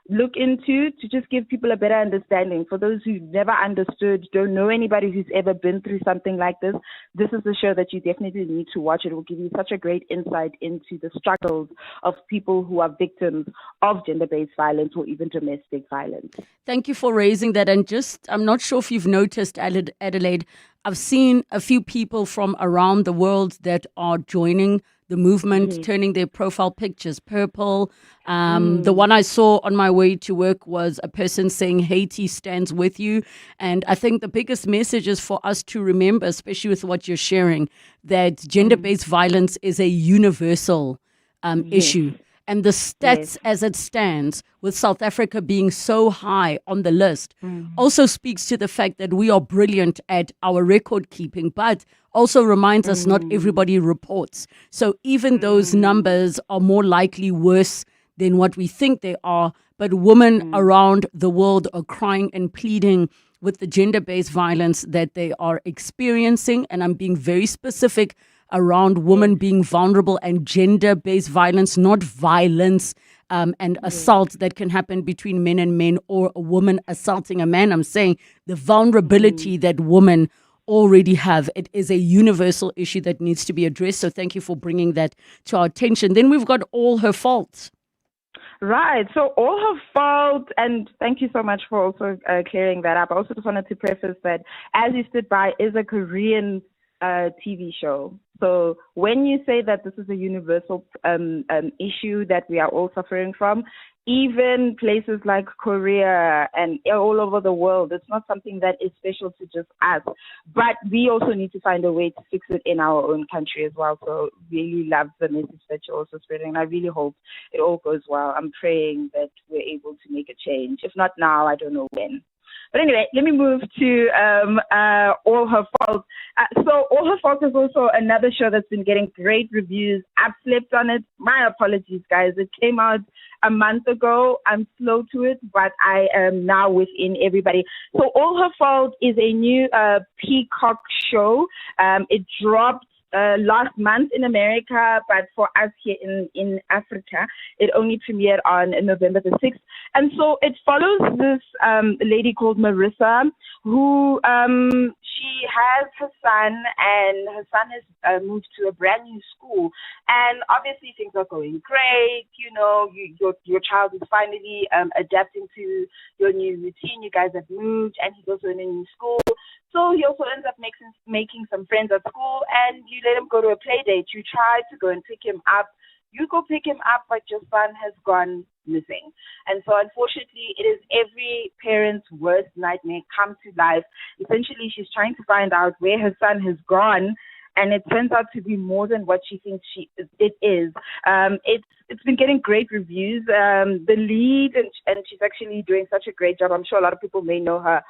look into, to just give people a better understanding. For those who never understood, don't know anybody who's ever been through something like this, this is a show that you definitely need to watch. It will give you such a great insight into the struggles of people who are victims of gender-based violence or even domestic violence. Thank you for raising that. And just, I'm not sure if you've noticed, Adelaide, I've seen a few people from around the world that are joining the movement, turning their profile pictures purple. The one I saw on my way to work was a person saying Haiti stands with you. And I think the biggest message is for us to remember, especially with what you're sharing, that gender-based violence is a universal issue. And the stats as it stands, with South Africa being so high on the list, also speaks to the fact that we are brilliant at our record keeping, but also reminds us not everybody reports. So even those numbers are more likely worse than what we think they are. But women around the world are crying and pleading with the gender-based violence that they are experiencing. And I'm being very specific around women being vulnerable and gender-based violence, not violence and assault that can happen between men and men or a woman assaulting a man. I'm saying the vulnerability that women already have. It is a universal issue that needs to be addressed. So thank you for bringing that to our attention. Then we've got All Her Fault. Right. So All Her Fault, and thank you so much for also clearing that up. I also just wanted to preface that As You Stood By is a Korean TV show. So when you say that this is a universal issue that we are all suffering from, even places like Korea and all over the world, it's not something that is special to just us. But we also need to find a way to fix it in our own country as well. So really love the message that you're also spreading. And I really hope it all goes well. I'm praying that we're able to make a change. If not now, I don't know when. But anyway, let me move to All Her Fault. So All Her Fault is also another show that's been getting great reviews. I've slept on it. My apologies, guys. It came out a month ago. I'm slow to it, but I am now within everybody. So All Her Fault is a new Peacock show. It dropped last month in America, but for us here in Africa, it only premiered on November the 6th. And so it follows this lady called Marissa, who she has her son, and her son has moved to a brand new school. And obviously things are going great. You know, your child is finally adapting to your new routine. You guys have moved, and he's also in a new school. So he also ends up making some friends at school, and you let him go to a play date. You try to go and pick him up. You go pick him up, but your son has gone missing. And so unfortunately, it is every parent's worst nightmare come to life. Essentially, she's trying to find out where her son has gone, and it turns out to be more than what she thinks it is. It's been getting great reviews. The lead, and she's actually doing such a great job. I'm sure a lot of people may know her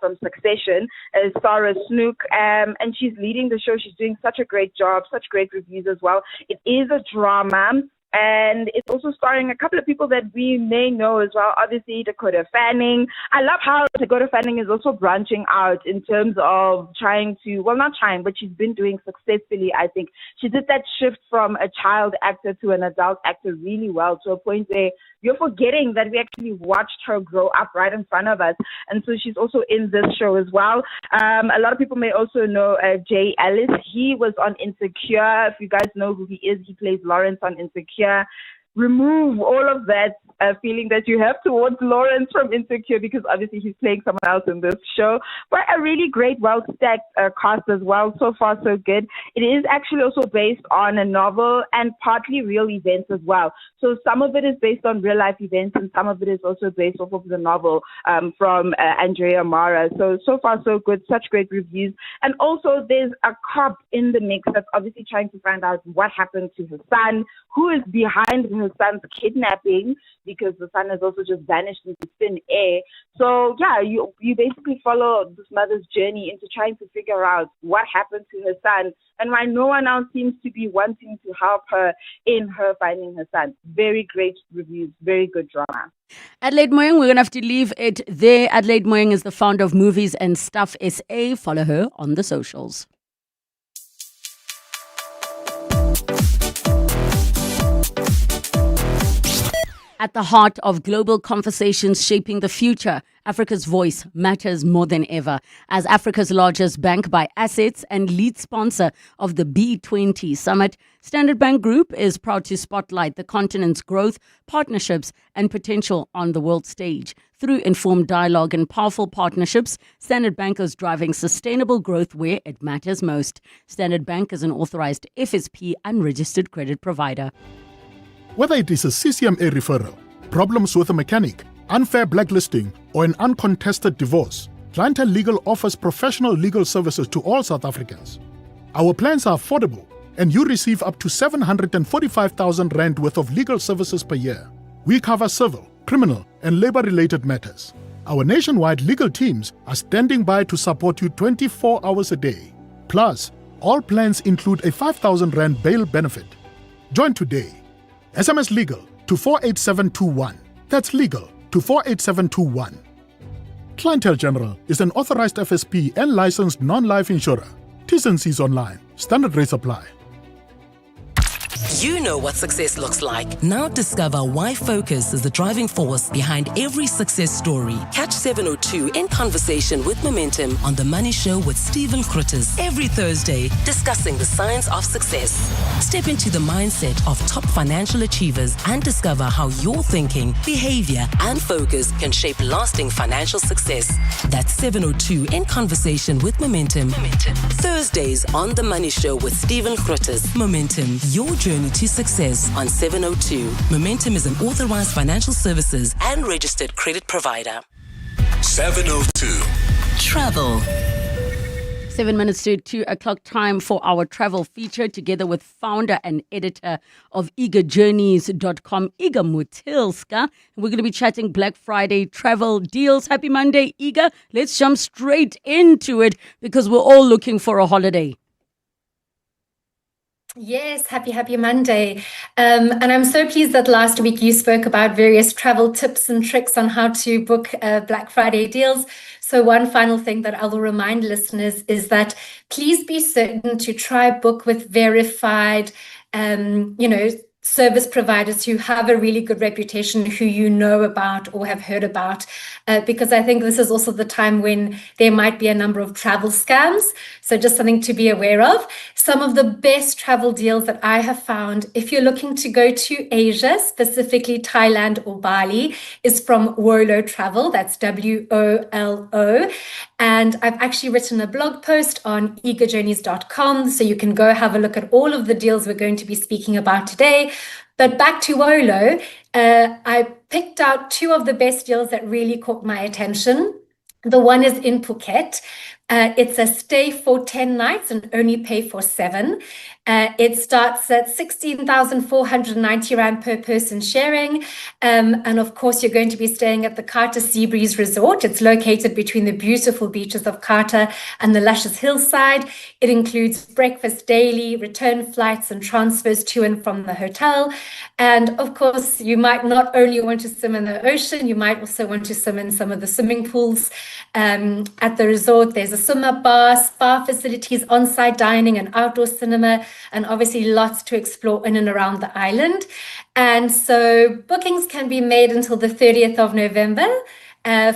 from Succession, is Sarah Snook, and she's leading the show. She's doing such a great job, such great reviews as well. It is a drama. And it's also starring a couple of people that we may know as well. Obviously, Dakota Fanning. I love how Dakota Fanning is also branching out in terms of trying to, well, not trying, but she's been doing successfully, I think. She did that shift from a child actor to an adult actor really well, to a point where you're forgetting that we actually watched her grow up right in front of us. And so she's also in this show as well. A lot of people may also know Jay Ellis. He was on Insecure. If you guys know who he is, he plays Lawrence on Insecure. Remove all of that feeling that you have towards Lawrence from Insecure, because obviously he's playing someone else in this show. But a really great, well-stacked cast as well. So far, so good. It is actually also based on a novel and partly real events as well. So some of it is based on real-life events, and some of it is also based off of the novel from Andrea Mara. So far, so good. Such great reviews. And also there's a cop in the mix that's obviously trying to find out what happened to her son, who is behind her son's kidnapping, because the son has also just vanished into thin air. So yeah, you basically follow this mother's journey into trying to figure out what happened to her son, and why no one else seems to be wanting to help her in her finding her son. Very great reviews, very good drama. Adelaide Moyeng, we're going to have to leave it there. Adelaide Moyeng is the founder of Movies and Stuff SA. Follow her on the socials. At the heart of global conversations shaping the future, Africa's voice matters more than ever. As Africa's largest bank by assets and lead sponsor of the B20 Summit, Standard Bank Group is proud to spotlight the continent's growth, partnerships, and potential on the world stage. Through informed dialogue and powerful partnerships, Standard Bank is driving sustainable growth where it matters most. Standard Bank is an authorized FSP unregistered credit provider. Whether it is a CCMA referral, problems with a mechanic, unfair blacklisting, or an uncontested divorce, Clientele Legal offers professional legal services to all South Africans. Our plans are affordable, and you receive up to 745,000 Rand worth of legal services per year. We cover civil, criminal, and labor-related matters. Our nationwide legal teams are standing by to support you 24 hours a day. Plus, all plans include a 5,000 Rand bail benefit. Join today. SMS Legal to 48721. That's legal to 48721. Clientele General is an authorized FSP and licensed non-life insurer. T's and C's online. Standard rates apply. You know what success looks like. Now discover why focus is the driving force behind every success story. Catch 702 in conversation with Momentum on The Money Show with Stephen Krutters every Thursday, discussing the science of success. Step into the mindset of top financial achievers and discover how your thinking, behavior, and focus can shape lasting financial success. That's 702 in conversation with Momentum. Thursdays on The Money Show with Stephen Krutters. Momentum, your journey to success on 702. Momentum is an authorized financial services and registered credit provider. 702. Travel. 7 minutes to 2 o'clock, time for our travel feature, together with founder and editor of eagerjourneys.com, Iga Mutilska. We're going to be chatting Black Friday travel deals. Happy Monday, Iga. Let's jump straight into it because we're all looking for a holiday. Yes, happy Monday. And I'm so pleased that last week you spoke about various travel tips and tricks on how to book Black Friday deals. So one final thing that I will remind listeners is that please be certain to try book with verified, service providers who have a really good reputation, who you know about or have heard about, because I think this is also the time when there might be a number of travel scams. So just something to be aware of. Some of the best travel deals that I have found, if you're looking to go to Asia, specifically Thailand or Bali, is from Wolo Travel. That's WOLO. And I've actually written a blog post on eagerjourneys.com, so you can go have a look at all of the deals we're going to be speaking about today. But back to Wolo, I picked out two of the best deals that really caught my attention. The one is in Phuket. It's a stay for 10 nights and only pay for 7. It starts at 16,490 Rand per person sharing. And of course, you're going to be staying at the Carter Sea Breeze Resort. It's located between the beautiful beaches of Carter and the luscious hillside. It includes breakfast daily, return flights and transfers to and from the hotel. And of course, you might not only want to swim in the ocean, you might also want to swim in some of the swimming pools at the resort. There's a swim up bar, spa facilities, on-site dining and outdoor cinema, and obviously lots to explore in and around the island. And so bookings can be made until the 30th of November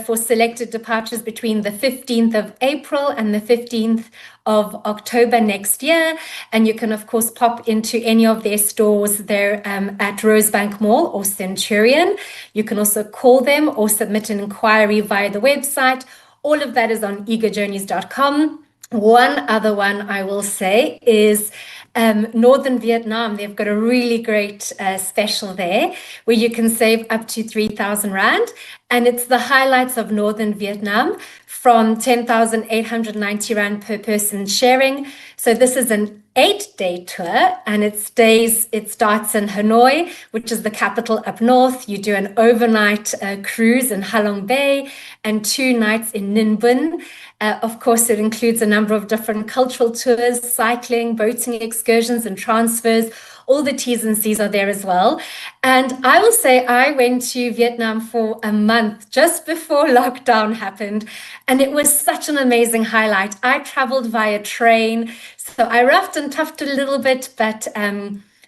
for selected departures between the 15th of April and the 15th of October next year. And you can, of course, pop into any of their stores there at Rosebank Mall or Centurion. You can also call them or submit an inquiry via the website. All of that is on eagerjourneys.com. One other one I will say is Northern Vietnam. They've got a really great special there where you can save up to 3,000 Rand. And it's the highlights of Northern Vietnam from 10,890 Rand per person sharing. So this is an 8-day tour, and it starts in Hanoi, which is the capital up north. You do an overnight cruise in Halong Bay and 2 nights in Ninh Binh. Of course, it includes a number of different cultural tours, cycling, boating excursions and transfers. All the T's and C's are there as well. And I will say I went to Vietnam for a month just before lockdown happened. And it was such an amazing highlight. I traveled via train. So I roughed and toughed a little bit, but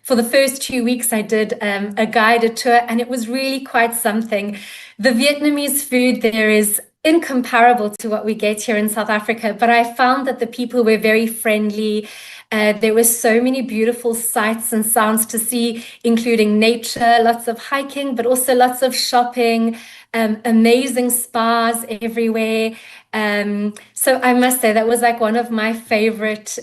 for the first 2 weeks, I did a guided tour, and it was really quite something. The Vietnamese food there is incomparable to what we get here in South Africa, but I found that the people were very friendly. There were so many beautiful sights and sounds to see, including nature, lots of hiking, but also lots of shopping, amazing spas everywhere. So I must say that was like one of my favorite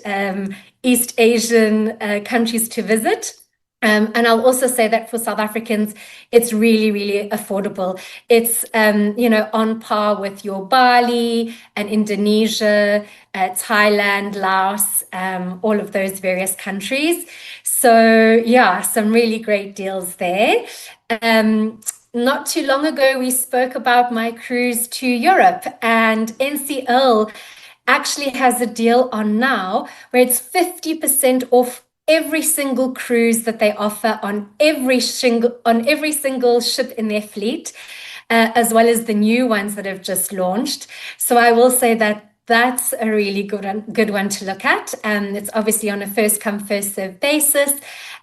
East Asian countries to visit. And I'll also say that for South Africans, it's really, really affordable. It's, on par with your Bali and Indonesia, Thailand, Laos, all of those various countries. So yeah, some really great deals there. Not too long ago, we spoke about my cruise to Europe, and NCL actually has a deal on now where it's 50% off every single cruise that they offer on every single ship in their fleet, as well as the new ones that have just launched. So I will say that that's a really good one to look at. It's obviously on a first come, first served basis.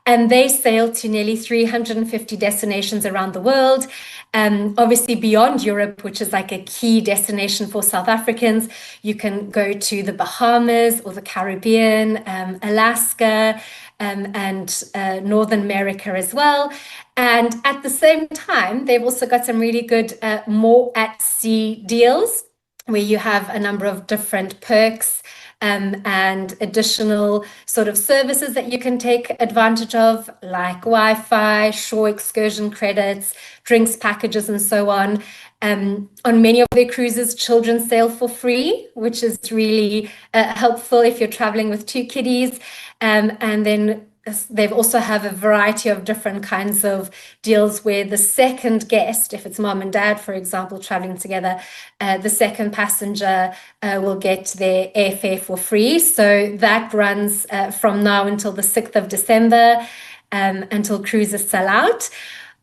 And they sail to nearly 350 destinations around the world. Obviously beyond Europe, which is like a key destination for South Africans. You can go to the Bahamas or the Caribbean, Alaska, and Northern America as well. And at the same time, they've also got some really good more at sea deals, where you have a number of different perks and additional sort of services that you can take advantage of, like Wi-Fi, shore excursion credits, drinks packages, and so on. On many of their cruises, children sail for free, which is really helpful if you're traveling with 2 kiddies. And then they also have a variety of different kinds of deals where the second guest, if it's mom and dad, for example, traveling together, the second passenger will get their airfare for free. So that runs from now until the 6th of December, until cruises sell out.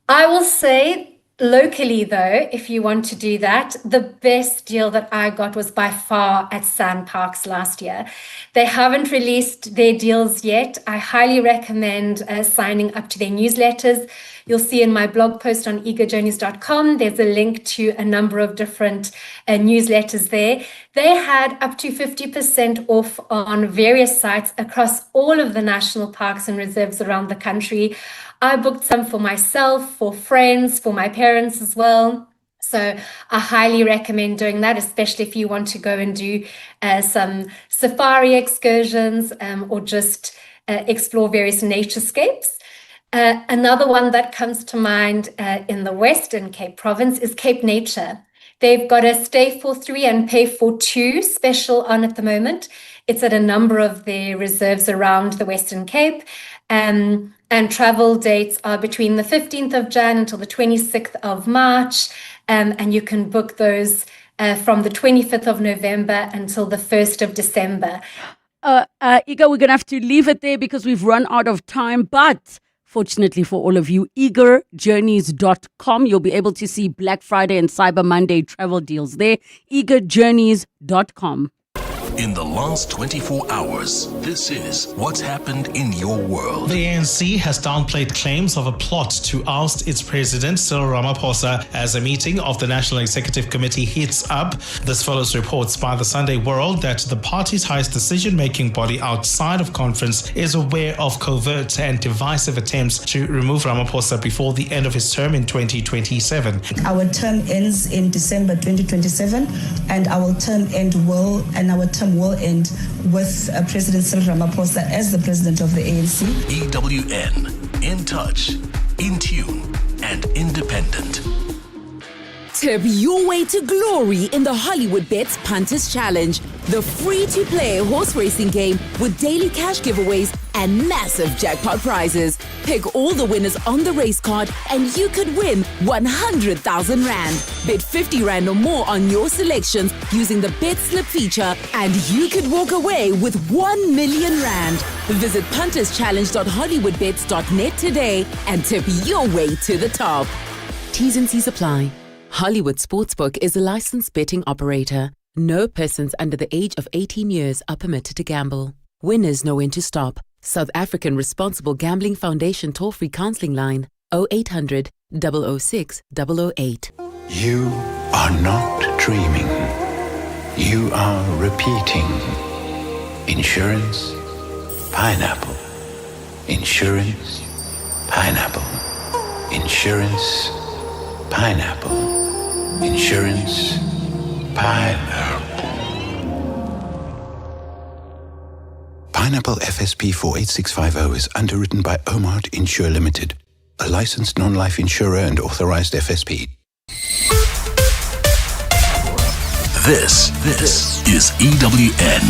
I will say, locally, though, if you want to do that, the best deal that I got was by far at Sandparks last year. They haven't released their deals yet. I highly recommend signing up to their newsletters. You'll see in my blog post on eagerjourneys.com, there's a link to a number of different newsletters there. They had up to 50% off on various sites across all of the national parks and reserves around the country. I booked some for myself, for friends, for my parents as well. So I highly recommend doing that, especially if you want to go and do some safari excursions or just explore various naturescapes. Another one that comes to mind in the Western Cape Province is Cape Nature. They've got a stay for 3 and pay for 2 special on at the moment. It's at a number of their reserves around the Western Cape. And travel dates are between the 15th of Jan until the 26th of March. And you can book those from the 25th of November until the 1st of December. Iga, we're going to have to leave it there because we've run out of time. But fortunately for all of you, eagerjourneys.com. You'll be able to see Black Friday and Cyber Monday travel deals there. eagerjourneys.com. In the last 24 hours, this is what's happened in your world. The ANC has downplayed claims of a plot to oust its president, Cyril Ramaphosa, as a meeting of the National Executive Committee heats up. This follows reports by the Sunday World that the party's highest decision-making body outside of conference is aware of covert and divisive attempts to remove Ramaphosa before the end of his term in 2027. Our term ends in December 2027, and our term will end with President Cyril Ramaphosa as the president of the ANC. EWN, in touch, in tune, and independent. Tip your way to glory in the Hollywood Bets Punters Challenge, the free-to-play horse racing game with daily cash giveaways and massive jackpot prizes. Pick all the winners on the race card and you could win 100,000 Rand. Bet 50 Rand or more on your selections using the Bet Slip feature and you could walk away with 1 million Rand. Visit punterschallenge.hollywoodbets.net today and tip your way to the top. T's and C's apply. Hollywood Sportsbook is a licensed betting operator. No persons under the age of 18 years are permitted to gamble. Winners know when to stop. South African Responsible Gambling Foundation toll-free counseling line 0800 006 008. You are not dreaming. You are repeating. Insurance, pineapple. Insurance, pineapple. Insurance, pineapple. Insurance, pineapple. Pineapple FSP 48650 is underwritten by Omart Insure Limited, a licensed non-life insurer and authorized FSP. This is EWN.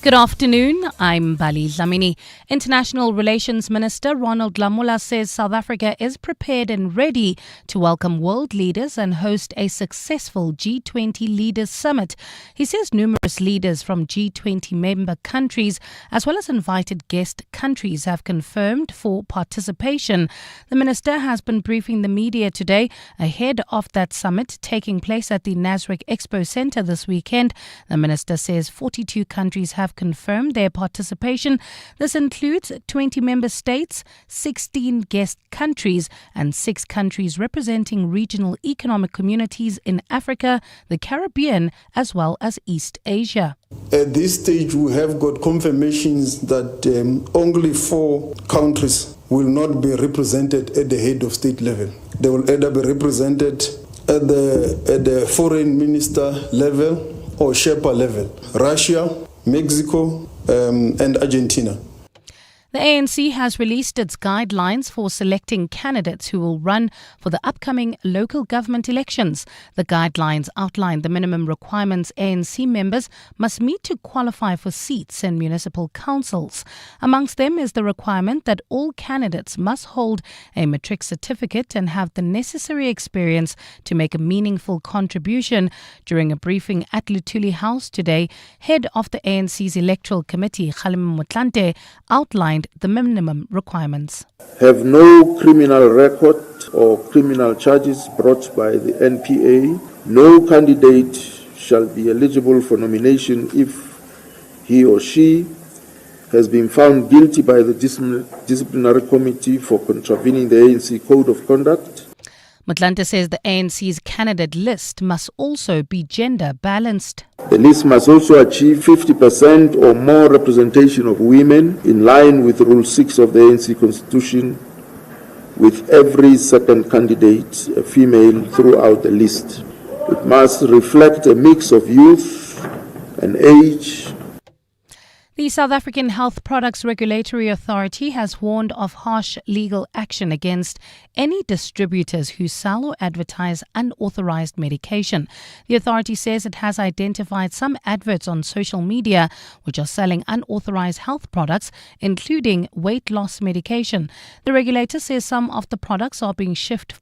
Good afternoon, I'm Bali Dlamini. International Relations Minister Ronald Lamola says South Africa is prepared and ready to welcome world leaders and host a successful G20 Leaders Summit. He says numerous leaders from G20 member countries as well as invited guest countries have confirmed for participation. The minister has been briefing the media today ahead of that summit taking place at the Nasrec Expo Centre this weekend. The minister says 42 countries have confirmed their participation. This includes 20 member states, 16 guest countries, and 6 countries representing regional economic communities in Africa, the Caribbean, as well as East Asia. At this stage, we have got confirmations that only 4 countries will not be represented at the head of state level. They will either be represented at the foreign minister level or Sherpa level. Russia, Mexico, and Argentina. The ANC has released its guidelines for selecting candidates who will run for the upcoming local government elections. The guidelines outline the minimum requirements ANC members must meet to qualify for seats in municipal councils. Amongst them is the requirement that all candidates must hold a matric certificate and have the necessary experience to make a meaningful contribution. During a briefing at Luthuli House today, head of the ANC's Electoral Committee, Kgalema Motlanthe, outlined the minimum requirements. Have no criminal record or criminal charges brought by the NPA. No candidate shall be eligible for nomination if he or she has been found guilty by the disciplinary committee for contravening the ANC Code of Conduct. Motlanthe says the ANC's candidate list must also be gender balanced. The list must also achieve 50% or more representation of women in line with Rule 6 of the ANC Constitution, with every second candidate a female throughout the list. It must reflect a mix of youth and age. The South African Health Products Regulatory Authority has warned of harsh legal action against any distributors who sell or advertise unauthorized medication. The authority says it has identified some adverts on social media which are selling unauthorized health products, including weight loss medication. The regulator says some of the products are being shipped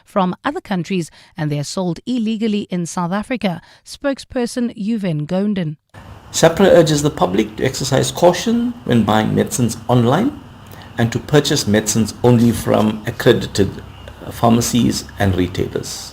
from other countries and they are sold illegally in South Africa. Spokesperson Yuven Gondan. SAPRA urges the public to exercise caution when buying medicines online and to purchase medicines only from accredited pharmacies and retailers.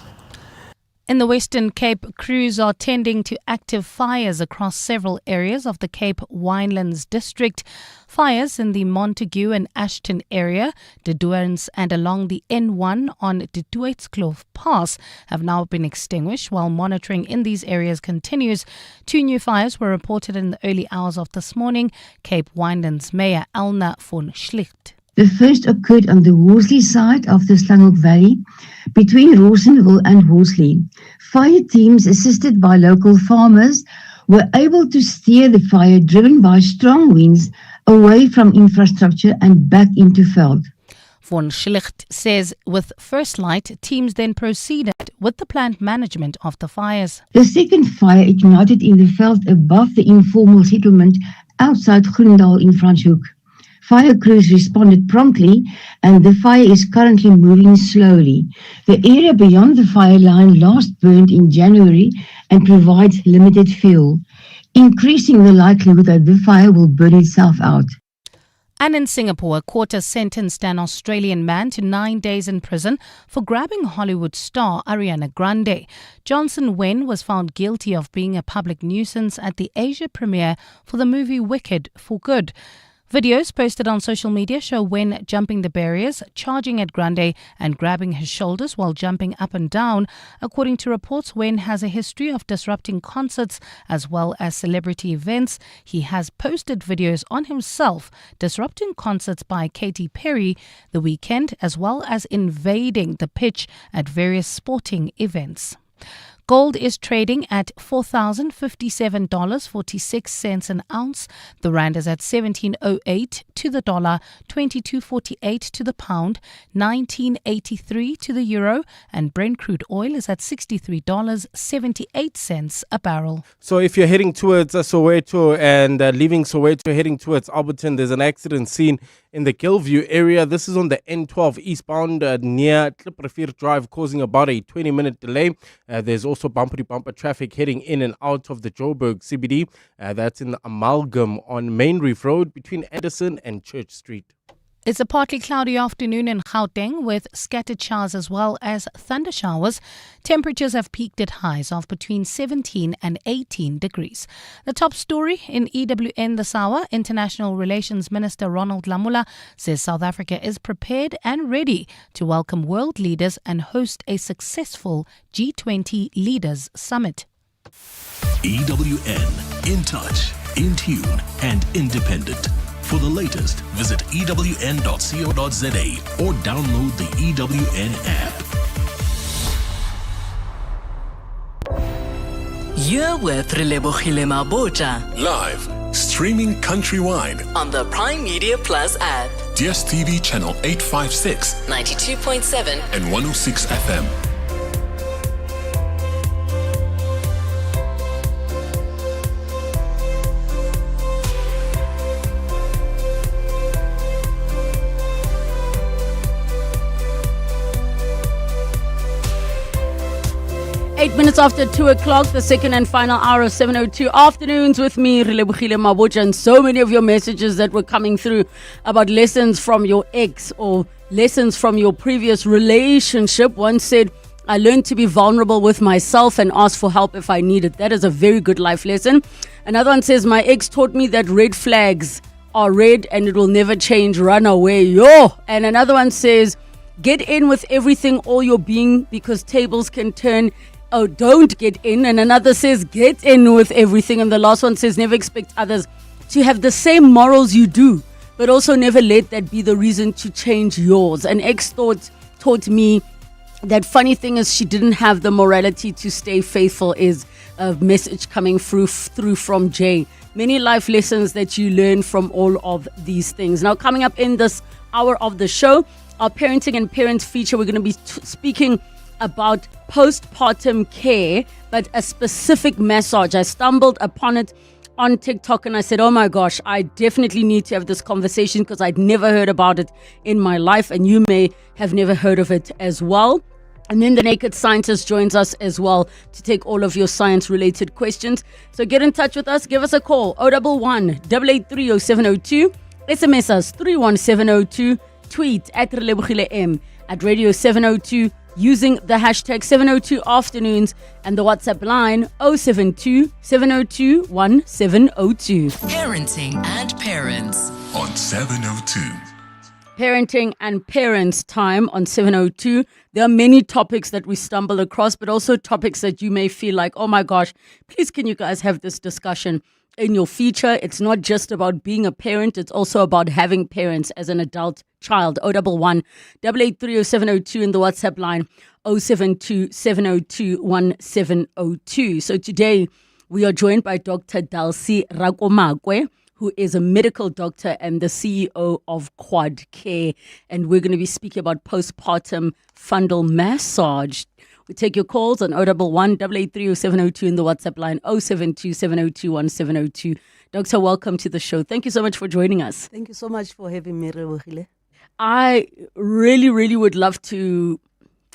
In the Western Cape, crews are tending to active fires across several areas of the Cape Winelands district. Fires in the Montague and Ashton area, De Doorns and along the N1 on De Doornskloof Pass have now been extinguished while monitoring in these areas continues. 2 new fires were reported in the early hours of this morning. Cape Winelands Mayor Elna von Schlicht. The first occurred on the Worsley side of the Slanghoek Valley, between Rawsonville and Worsley. Fire teams, assisted by local farmers, were able to steer the fire, driven by strong winds, away from infrastructure and back into veld. Von Schlicht says with first light, teams then proceeded with the planned management of the fires. The second fire ignited in the veld above the informal settlement outside Fundal in Franschhoek. Fire crews responded promptly and the fire is currently moving slowly. The area beyond the fire line last burned in January and provides limited fuel, increasing the likelihood that the fire will burn itself out. And in Singapore, a court has sentenced an Australian man to 9 days in prison for grabbing Hollywood star Ariana Grande. Johnson Wen was found guilty of being a public nuisance at the Asia premiere for the movie Wicked for Good. Videos posted on social media show Wen jumping the barriers, charging at Grande and grabbing his shoulders while jumping up and down. According to reports, Wen has a history of disrupting concerts as well as celebrity events. He has posted videos on himself disrupting concerts by Katy Perry, The Weeknd, as well as invading the pitch at various sporting events. Gold is trading at $4,057.46 an ounce. The rand is at 17.08 to the dollar, 22.48 to the pound, 19.83 to the euro, and Brent crude oil is at $63.78 a barrel. So if you're heading towards Soweto and leaving Soweto, heading towards Alberton, there's an accident scene in the Gilview area. This is on the N12 eastbound near Kliprefir Drive, causing about a 20-minute delay. There's also bumper-to-bumper traffic heading in and out of the Joburg CBD. That's in the Amalgam on Main Reef Road between Anderson and Church Street. It's a partly cloudy afternoon in Gauteng with scattered showers as well as thunder showers. Temperatures have peaked at highs of between 17 and 18 degrees. The top story in EWN this hour, International Relations Minister Ronald Lamola says South Africa is prepared and ready to welcome world leaders and host a successful G20 Leaders Summit. EWN, in touch, in tune, and independent. For the latest, visit ewn.co.za or download the EWN app. You're with Relebogile Mabotja Live, streaming countrywide on the Prime Media Plus app. DSTV channel 856, 92.7 and 106 FM. Eight minutes after 2 o'clock, the second and final hour of 7:02 afternoons with me, Relebogile Mabotja, and so many of your messages that were coming through about lessons from your ex or lessons from your previous relationship. One said, I learned to be vulnerable with myself and ask for help if I need it. That is a very good life lesson. Another one says, my ex taught me that red flags are red and it will never change. Run away. Yo! And another one says, get in with everything, all your being, because tables can turn. Oh, don't get in. And another says, get in with everything. And the last one says, never expect others to have the same morals you do, but also never let that be the reason to change yours. An ex taught me that funny thing is she didn't have the morality to stay faithful is a message coming through from Jay. Many life lessons that you learn from all of these things. Now, coming up in this hour of the show, our parenting and parents feature, we're going to be speaking about postpartum care, but a specific massage. I stumbled upon it on TikTok and I said, oh my gosh, I definitely need to have this conversation because I'd never heard about it in my life, and you may have never heard of it as well. And then the Naked Scientist joins us as well to take all of your science-related questions. So get in touch with us. Give us a call, 011-883-0702. SMS us, 31702. Tweet at Relebogile M, at Radio 702, using the hashtag 702 Afternoons, and the WhatsApp line 072-702-1702. Parenting and Parents on 702. Parenting and Parents time on 702. There are many topics that we stumble across, but also topics that you may feel like, oh my gosh, please can you guys have this discussion in your feature? It's not just about being a parent, it's also about having parents as an adult child. 011-883-0702 in the WhatsApp line 072-702-1702. So today we are joined by Dr. Dalsi Rakomakwe, who is a medical doctor and the CEO of Quad Care. And we're going to be speaking about postpartum fundal massage. We take your calls on 011-883-0702 in the WhatsApp line 072-702-1702. Doctor, welcome to the show. Thank you so much for joining us. Thank you so much for having me, Relebogile. I really, really would love to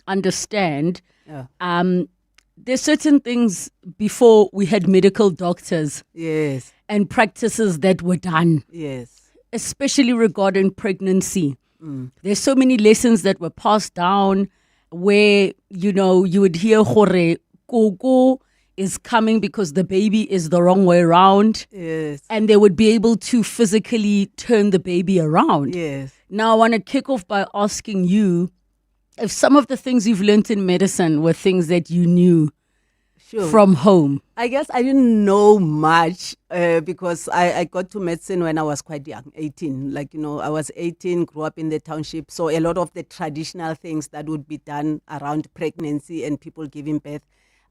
understand. There's certain things before we had medical doctors. Yes. And practices that were done. Yes. Especially regarding pregnancy. There's so many lessons that were passed down where, you know, you would hear Hore Koko is coming because the baby is the wrong way around. Yes. And they would be able to physically turn the baby around. Yes. Now, I want to kick off by asking you if some of the things you've learned in medicine were things that you knew from home. I guess I didn't know much because I got to medicine when I was quite young, 18. Like, you know, I was 18, grew up in the township. So a lot of the traditional things that would be done around pregnancy and people giving birth,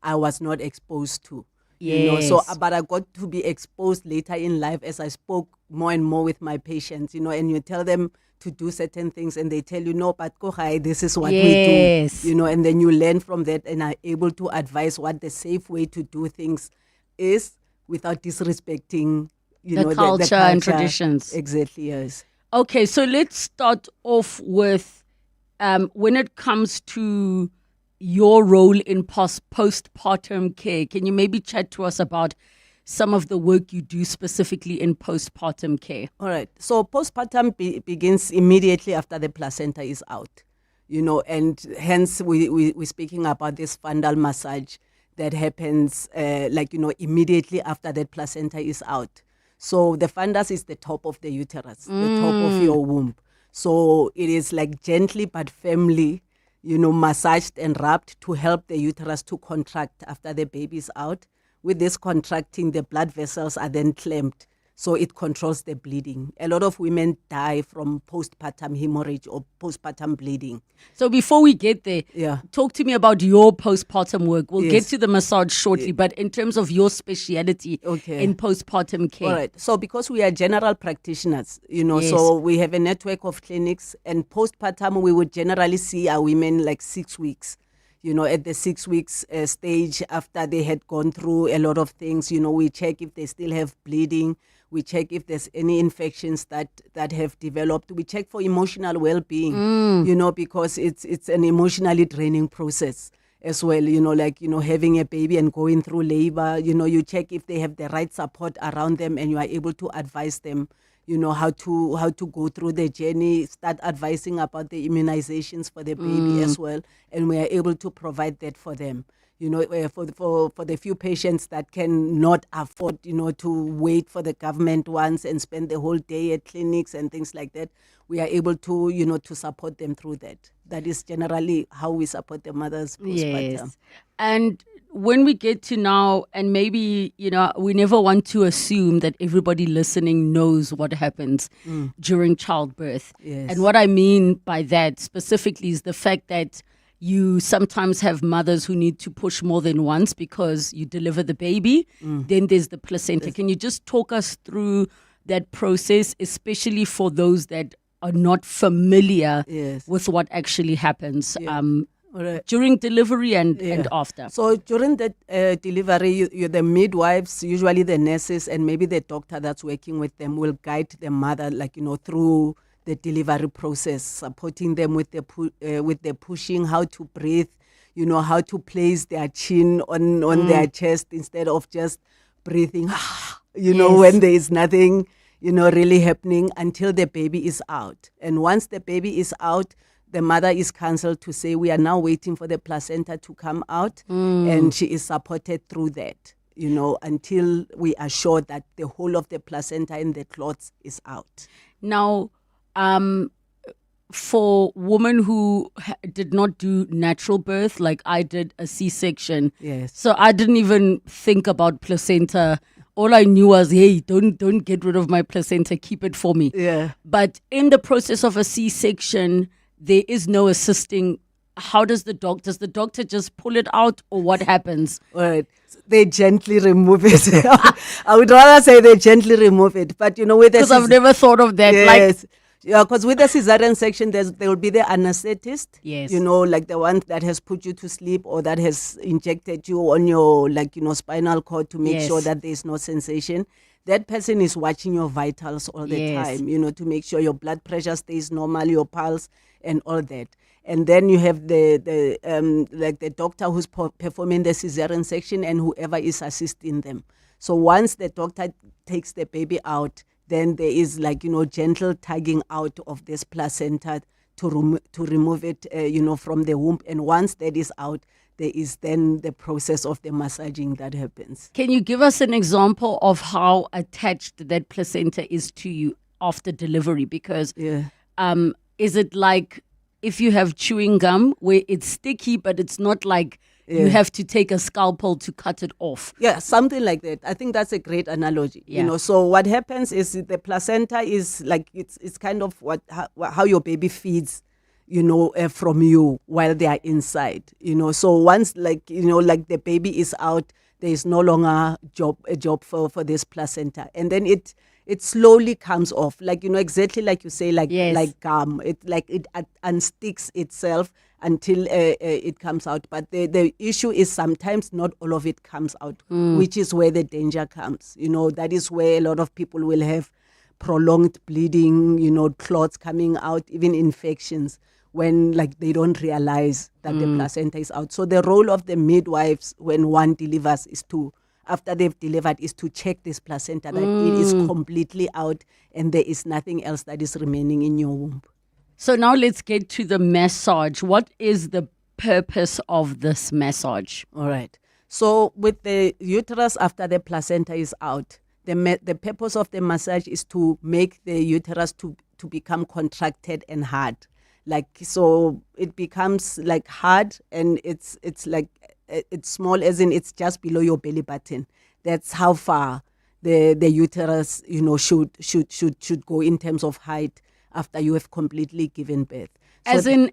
I was not exposed to. Yes. You know, so, but I got to be exposed later in life as I spoke more and more with my patients, you know, and you tell them to do certain things and they tell you, no, but Kohai, this is what we do, you know, and then you learn from that and are able to advise what the safe way to do things is without disrespecting, you know, the culture and traditions. Exactly, yes. Okay, so let's start off with when it comes to your role in postpartum care. Can you maybe chat to us about some of the work you do specifically in postpartum care? All right. So postpartum begins immediately after the placenta is out, you know, and hence we're speaking about this fundal massage that happens like, you know, immediately after that placenta is out. So the fundus is the top of the uterus, the top of your womb. So it is like gently but firmly, you know, massaged and rubbed to help the uterus to contract after the baby is out. With this contracting, the blood vessels are then clamped, so it controls the bleeding. A lot of women die from postpartum hemorrhage or postpartum bleeding. So before we get there, talk to me about your postpartum work. We'll get to the massage shortly, but in terms of your speciality in postpartum care. All right. So because we are general practitioners, you know, so we have a network of clinics, and postpartum we would generally see our women like 6 weeks. You know, at the 6 weeks stage, after they had gone through a lot of things, you know, we check if they still have bleeding. We check if there's any infections that have developed. We check for emotional well-being, you know, because it's an emotionally draining process as well, you know, like, you know, having a baby and going through labor. You know, you check if they have the right support around them and you are able to advise them, you know, how to go through the journey, start advising about the immunizations for the baby as well. And we are able to provide that for them. You know, for the few patients that can not afford, you know, to wait for the government ones and spend the whole day at clinics and things like that, we are able to, you know, to support them through that. That is generally how we support the mothers postpartum. Yes. And when we get to now, and maybe, you know, we never want to assume that everybody listening knows what happens during childbirth. Yes. And what I mean by that specifically is the fact that You sometimes have mothers who need to push more than once because you deliver the baby. Then there's the placenta. Can you just talk us through that process, especially for those that are not familiar with what actually happens during delivery and after? So during the delivery, the midwives, usually the nurses and maybe the doctor that's working with them will guide the mother, through the delivery process, supporting them with the pushing, how to breathe, how to place their chin on their chest instead of just breathing, when there is nothing, really happening until the baby is out. And once the baby is out, the mother is counseled to say, we are now waiting for the placenta to come out, and she is supported through that, until we are sure that the whole of the placenta and the clots is out. Now, for women who did not do natural birth, like I did a C-section, so I didn't even think about placenta. All I knew was, hey, don't get rid of my placenta, keep it for me. But in the process of a C-section, there is no assisting. How does the doctor just pull it out, or what happens? Right. They gently remove it. I would rather say they gently remove it. But with because I've never thought of that. Yes. Because with the cesarean section, there will be the anesthetist. Yes. Like the one that has put you to sleep or that has injected you on your, spinal cord to make sure that there is no sensation. That person is watching your vitals all the time, to make sure your blood pressure stays normal, your pulse and all that. And then you have the doctor who's performing the cesarean section and whoever is assisting them. So once the doctor takes the baby out, then there is gentle tugging out of this placenta to remove it, from the womb. And once that is out, there is then the process of the massaging that happens. Can you give us an example of how attached that placenta is to you after delivery? Because is it like if you have chewing gum where it's sticky, but it's not like you have to take a scalpel to cut it off? Yeah, something like that. I think that's a great analogy. So what happens is the placenta is like it's kind of how your baby feeds, from you while they are inside. So once the baby is out, there is no longer a job for this placenta, and then it slowly comes off, exactly like you say, like gum. It unsticks itself until it comes out. But the issue is sometimes not all of it comes out, which is where the danger comes. That is where a lot of people will have prolonged bleeding, clots coming out, even infections, when they don't realize that the placenta is out. So the role of the midwives when one delivers is after they've delivered, is to check this placenta that it is completely out and there is nothing else that is remaining in your womb. So now let's get to the massage. What is the purpose of this massage? All right. So with the uterus after the placenta is out, the purpose of the massage is to make the uterus to become contracted and hard. So it becomes hard, and it's small, as in it's just below your belly button. That's how far the uterus should go in terms of height after you have completely given birth. As in,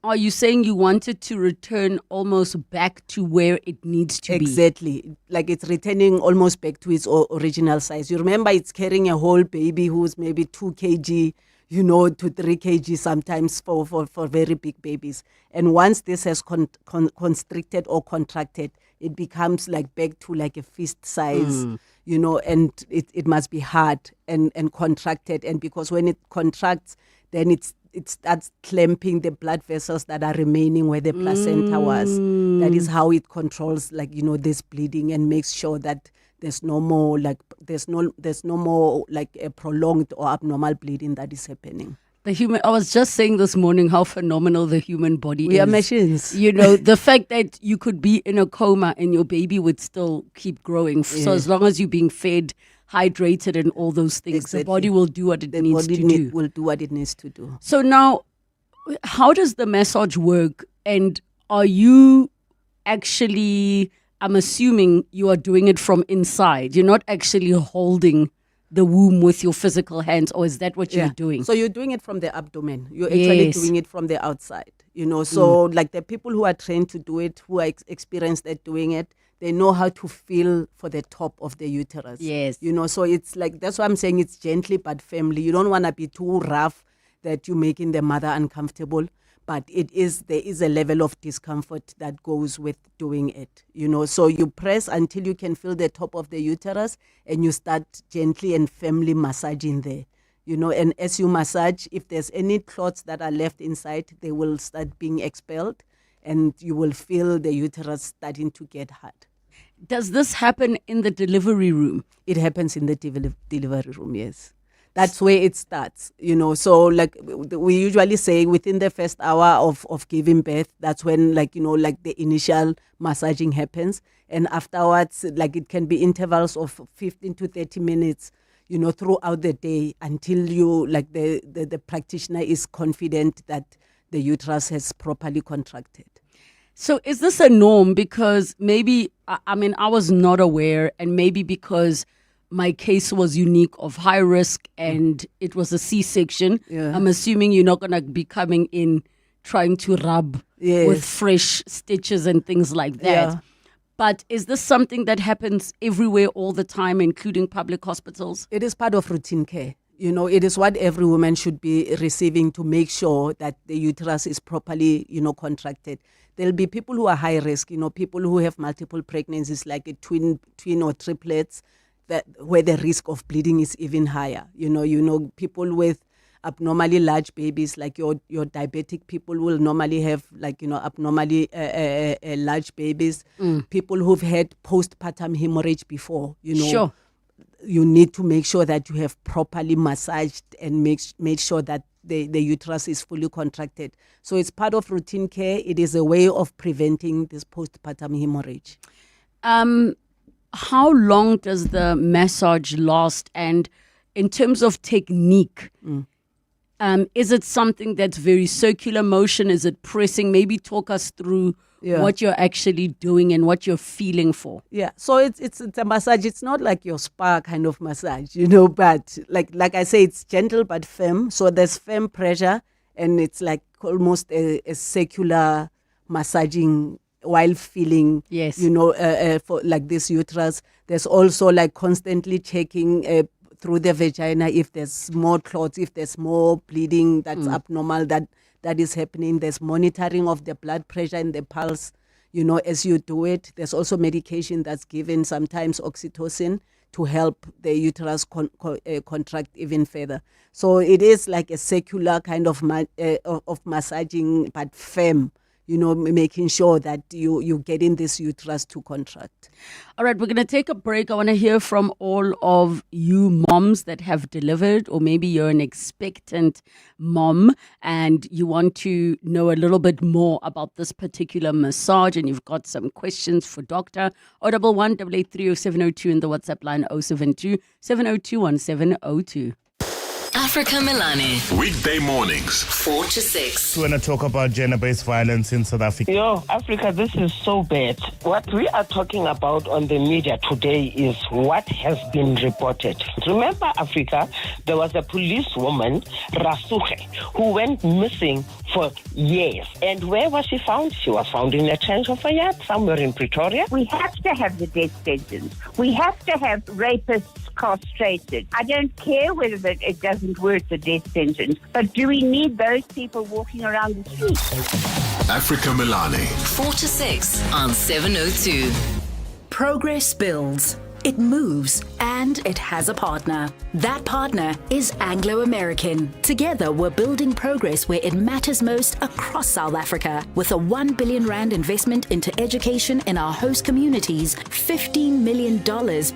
are you saying you want it to return almost back to where it needs to be? Exactly. It's returning almost back to its original size. You remember it's carrying a whole baby who's maybe 2 kg, to 3 kg sometimes for very big babies. And once this has constricted or contracted, it becomes back to a fist size, and it must be hard and contracted. And because when it contracts, then it starts clamping the blood vessels that are remaining where the placenta was. That is how it controls this bleeding and makes sure that there's no more a prolonged or abnormal bleeding that is happening. I was just saying this morning how phenomenal the human body is. We are machines. The fact that you could be in a coma and your baby would still keep growing. So as long as you're being fed, hydrated and all those things, the body will do what it needs to do. Will do what it needs to do. So now, how does the massage work? And are you actually, I'm assuming you are doing it from inside. You're not actually holding the womb with your physical hands, or is that what you're doing? So you're doing it from the abdomen. You're actually doing it from the outside, So like the people who are trained to do it, who are experienced at doing it, they know how to feel for the top of the uterus. Yes. So it's like, that's why I'm saying it's gently but firmly. You don't want to be too rough that you're making the mother uncomfortable. But there is a level of discomfort that goes with doing it, So you press until you can feel the top of the uterus, and you start gently and firmly massaging there, And as you massage, if there's any clots that are left inside, they will start being expelled, and you will feel the uterus starting to get hard. Does this happen in the delivery room? It happens in the delivery room, yes. That's where it starts, So like we usually say within the first hour of giving birth, that's when the initial massaging happens. And afterwards, like it can be intervals of 15 to 30 minutes, throughout the day until the practitioner is confident that the uterus has properly contracted. So is this a norm? Because maybe, I was not aware, and maybe because my case was unique of high risk and it was a C-section. Yeah. I'm assuming you're not going to be coming in trying to rub with fresh stitches and things like that. Yeah. But is this something that happens everywhere all the time, including public hospitals? It is part of routine care. It is what every woman should be receiving to make sure that the uterus is properly, contracted. There'll be people who are high risk, people who have multiple pregnancies, like a twin or triplets, where the risk of bleeding is even higher. People with abnormally large babies, like your diabetic people will normally have abnormally large babies. People who've had postpartum hemorrhage before, Sure. You need to make sure that you have properly massaged and made sure that the uterus is fully contracted. So it's part of routine care. It is a way of preventing this postpartum hemorrhage. How long does the massage last? And in terms of technique, is it something that's very circular motion? Is it pressing? Maybe talk us through what you're actually doing and what you're feeling for. Yeah, so it's a massage. It's not like your spa kind of massage, but like I say, it's gentle but firm. So there's firm pressure, and it's like almost a circular massaging while feeling, for like this uterus. There's also like constantly checking through the vagina if there's more clots, if there's more bleeding that's abnormal that is happening. There's monitoring of the blood pressure and the pulse, as you do it. There's also medication that's given, sometimes oxytocin, to help the uterus contract even further. So it is like a circular kind of massaging, but firm, making sure that you get in this uterus to contract. All right, we're going to take a break. I want to hear from all of you moms that have delivered, or maybe you're an expectant mom and you want to know a little bit more about this particular massage, and you've got some questions for Dr. 011 883 0702 in the WhatsApp line 072 702 1702. Africa Milani. Weekday mornings, 4 to 6. We're going to talk about gender-based violence in South Africa. Yo, Africa, this is so bad. What we are talking about on the media today is what has been reported. Remember, Africa, there was a policewoman, Rasuche, who went missing for years. And where was she found? She was found in a trench of a yard somewhere in Pretoria. We have to have the death sentence. We have to have rapists castrated. I don't care whether it doesn't work, the death sentence, but do we need those people walking around the streets? Africa Milani. 4 to 6 on 702. Progress builds. It moves, and it has a partner. That partner is Anglo-American. Together, we're building progress where it matters most across South Africa. With a 1 billion rand investment into education in our host communities, $15 million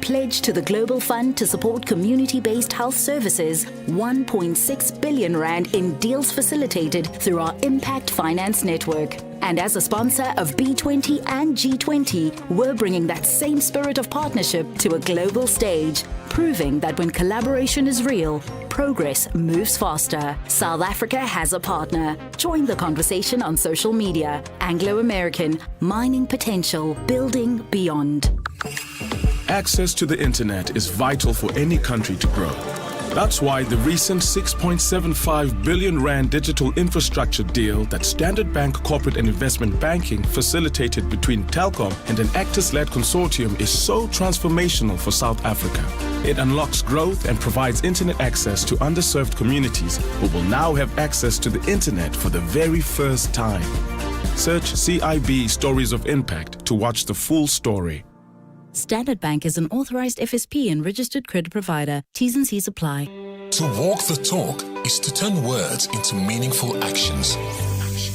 pledged to the Global Fund to support community-based health services, 1.6 billion rand in deals facilitated through our Impact Finance Network. And as a sponsor of B20 and G20, we're bringing that same spirit of partnership to a global stage, proving that when collaboration is real, progress moves faster. South Africa has a partner. Join the conversation on social media. Anglo-American, mining potential, building beyond. Access to the internet is vital for any country to grow. That's why the recent 6.75 billion rand digital infrastructure deal that Standard Bank Corporate and Investment Banking facilitated between Telkom and an Actors-led consortium is so transformational for South Africa. It unlocks growth and provides internet access to underserved communities who will now have access to the internet for the very first time. Search CIB Stories of Impact to watch the full story. Standard Bank is an authorized FSP and registered credit provider. T's and C's apply. To walk the talk is to turn words into meaningful actions.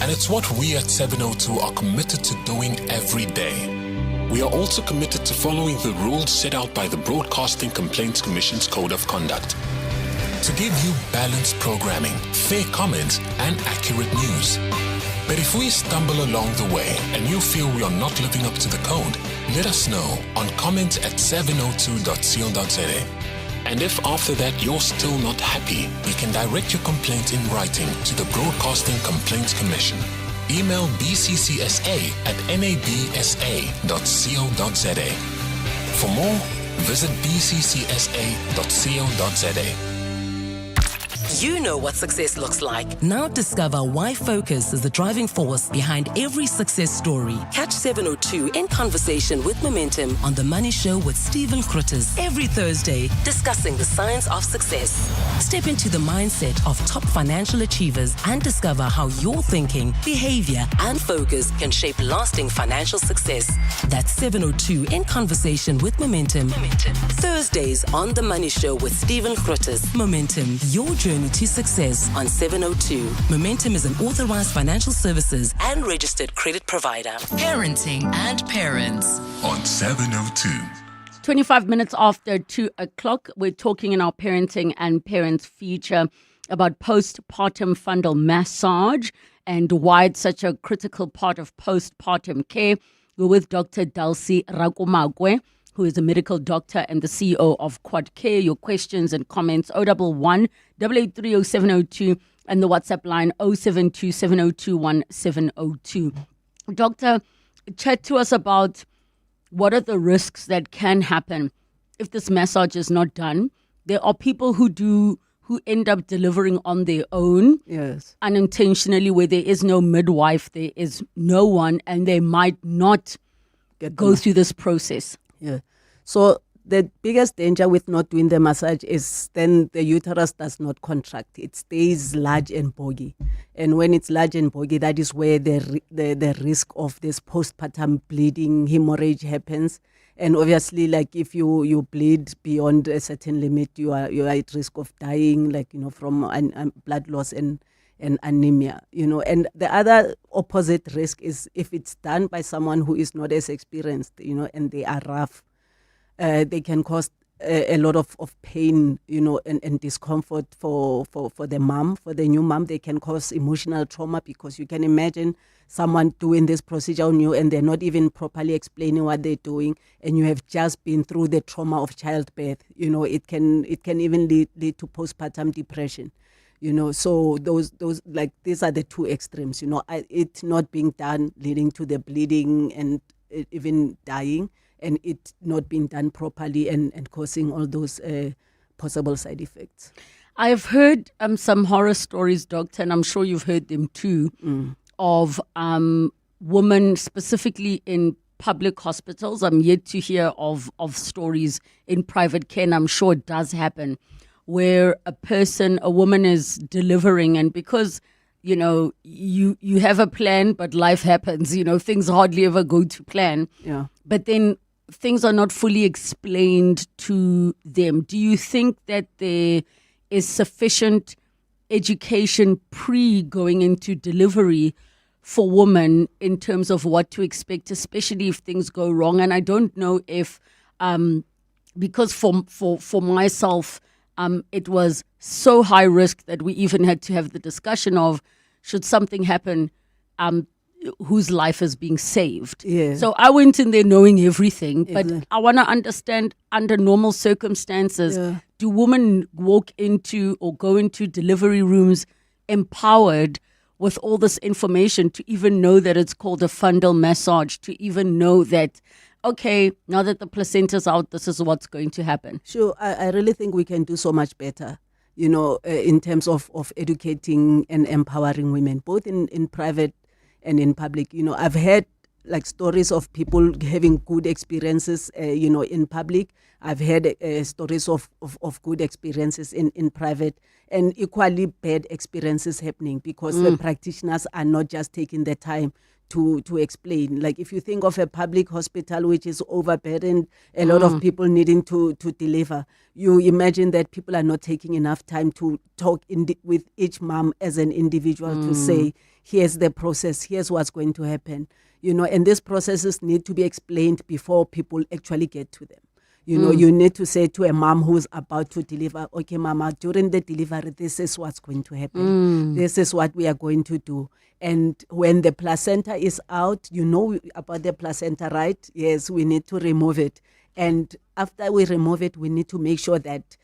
And it's what we at 702 are committed to doing every day. We are also committed to following the rules set out by the Broadcasting Complaints Commission's Code of Conduct. To give you balanced programming, fair comments, and accurate news. But if we stumble along the way and you feel we are not living up to the code, let us know on comment@702.co.za. And if after that you're still not happy, you can direct your complaint in writing to the Broadcasting Complaints Commission. Email bccsa@nabsa.co.za. For more, visit bccsa.co.za. You know what success looks like. Now discover why focus is the driving force behind every success story. Catch 702 in conversation with Momentum on The Money Show with Stephen Krutters every Thursday, discussing the science of success. Step into the mindset of top financial achievers and discover how your thinking, behavior, and focus can shape lasting financial success. That's 702 in conversation with Momentum. Thursdays on The Money Show with Stephen Krutters. Momentum, your journey to success on 702. Momentum is an authorized financial services and registered credit provider. Parenting and parents on 702. 25 minutes after 2 o'clock, we're talking in our parenting and parents feature about postpartum fundal massage and why it's such a critical part of postpartum care. We're with Dr. Dulcie Rakumagwe, who is a medical doctor and the CEO of Quad Care. Your questions and comments, 011 883 0702 and the WhatsApp line 072 702 1702. Doctor, chat to us about what are the risks that can happen if this massage is not done. There are people who end up delivering on their own, yes, unintentionally, where there is no midwife, there is no one, and they might not go through this process. Yeah. So the biggest danger with not doing the massage is then the uterus does not contract. It stays large and boggy. And when it's large and boggy, that is where the risk of this postpartum bleeding, hemorrhage happens. And obviously, like if you bleed beyond a certain limit, you are at risk of dying, like, from blood loss and anemia, and the other opposite risk is if it's done by someone who is not as experienced, and they are rough, they can cause a lot of pain, and discomfort for the mom, for the new mom. They can cause emotional trauma because you can imagine someone doing this procedure on you and they're not even properly explaining what they're doing, and you have just been through the trauma of childbirth. It can even lead to postpartum depression. So those like these are the two extremes. It not being done, leading to the bleeding and even dying, and it not being done properly and causing all those possible side effects. I've heard some horror stories, Doctor, and I'm sure you've heard them too, of women specifically in public hospitals. I'm yet to hear of stories in private care, and I'm sure it does happen, where a woman is delivering, and because, you have a plan, but life happens, things hardly ever go to plan. Yeah. But then things are not fully explained to them. Do you think that there is sufficient education going into delivery for women in terms of what to expect, especially if things go wrong? And I don't know if, because for myself, it was so high risk that we even had to have the discussion of, should something happen, whose life is being saved. Yeah. So I went in there knowing everything, but I want to understand, under normal circumstances, do women walk into or go into delivery rooms empowered with all this information to even know that it's called a fundal massage, to even know that, okay, now that the placenta's out, this is what's going to happen? Sure, I really think we can do so much better, in terms of educating and empowering women, both in private and in public. I've heard like stories of people having good experiences, in public. I've heard stories of good experiences in private, and equally bad experiences happening because the practitioners are not just taking the time to explain. Like if you think of a public hospital which is overburdened, a lot of people needing to deliver, you imagine that people are not taking enough time to talk with each mom as an individual to say, here's the process, here's what's going to happen. And these processes need to be explained before people actually get to them. You need to say to a mom who's about to deliver, okay, mama, during the delivery, this is what's going to happen. This is what we are going to do. And when the placenta is out, you know about the placenta, right? Yes, we need to remove it. And after we remove it, we need to make sure that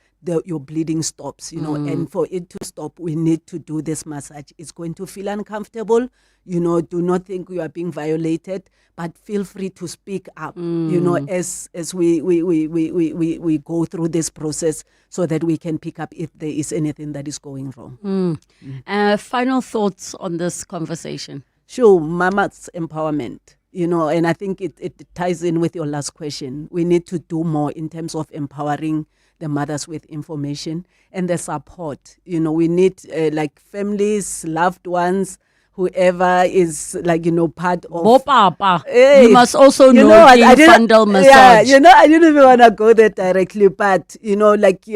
your bleeding stops, and for it to stop, we need to do this massage. It's going to feel uncomfortable, do not think you are being violated, but feel free to speak up, as we go through this process so that we can pick up if there is anything that is going wrong. Final thoughts on this conversation? Sure, mama's empowerment. And I think it ties in with your last question. We need to do more in terms of empowering the mothers with information and the support. We need like families, loved ones, whoever is part of. Papa. You must also know Fundal massage. Yeah, I didn't even want to go there directly, but like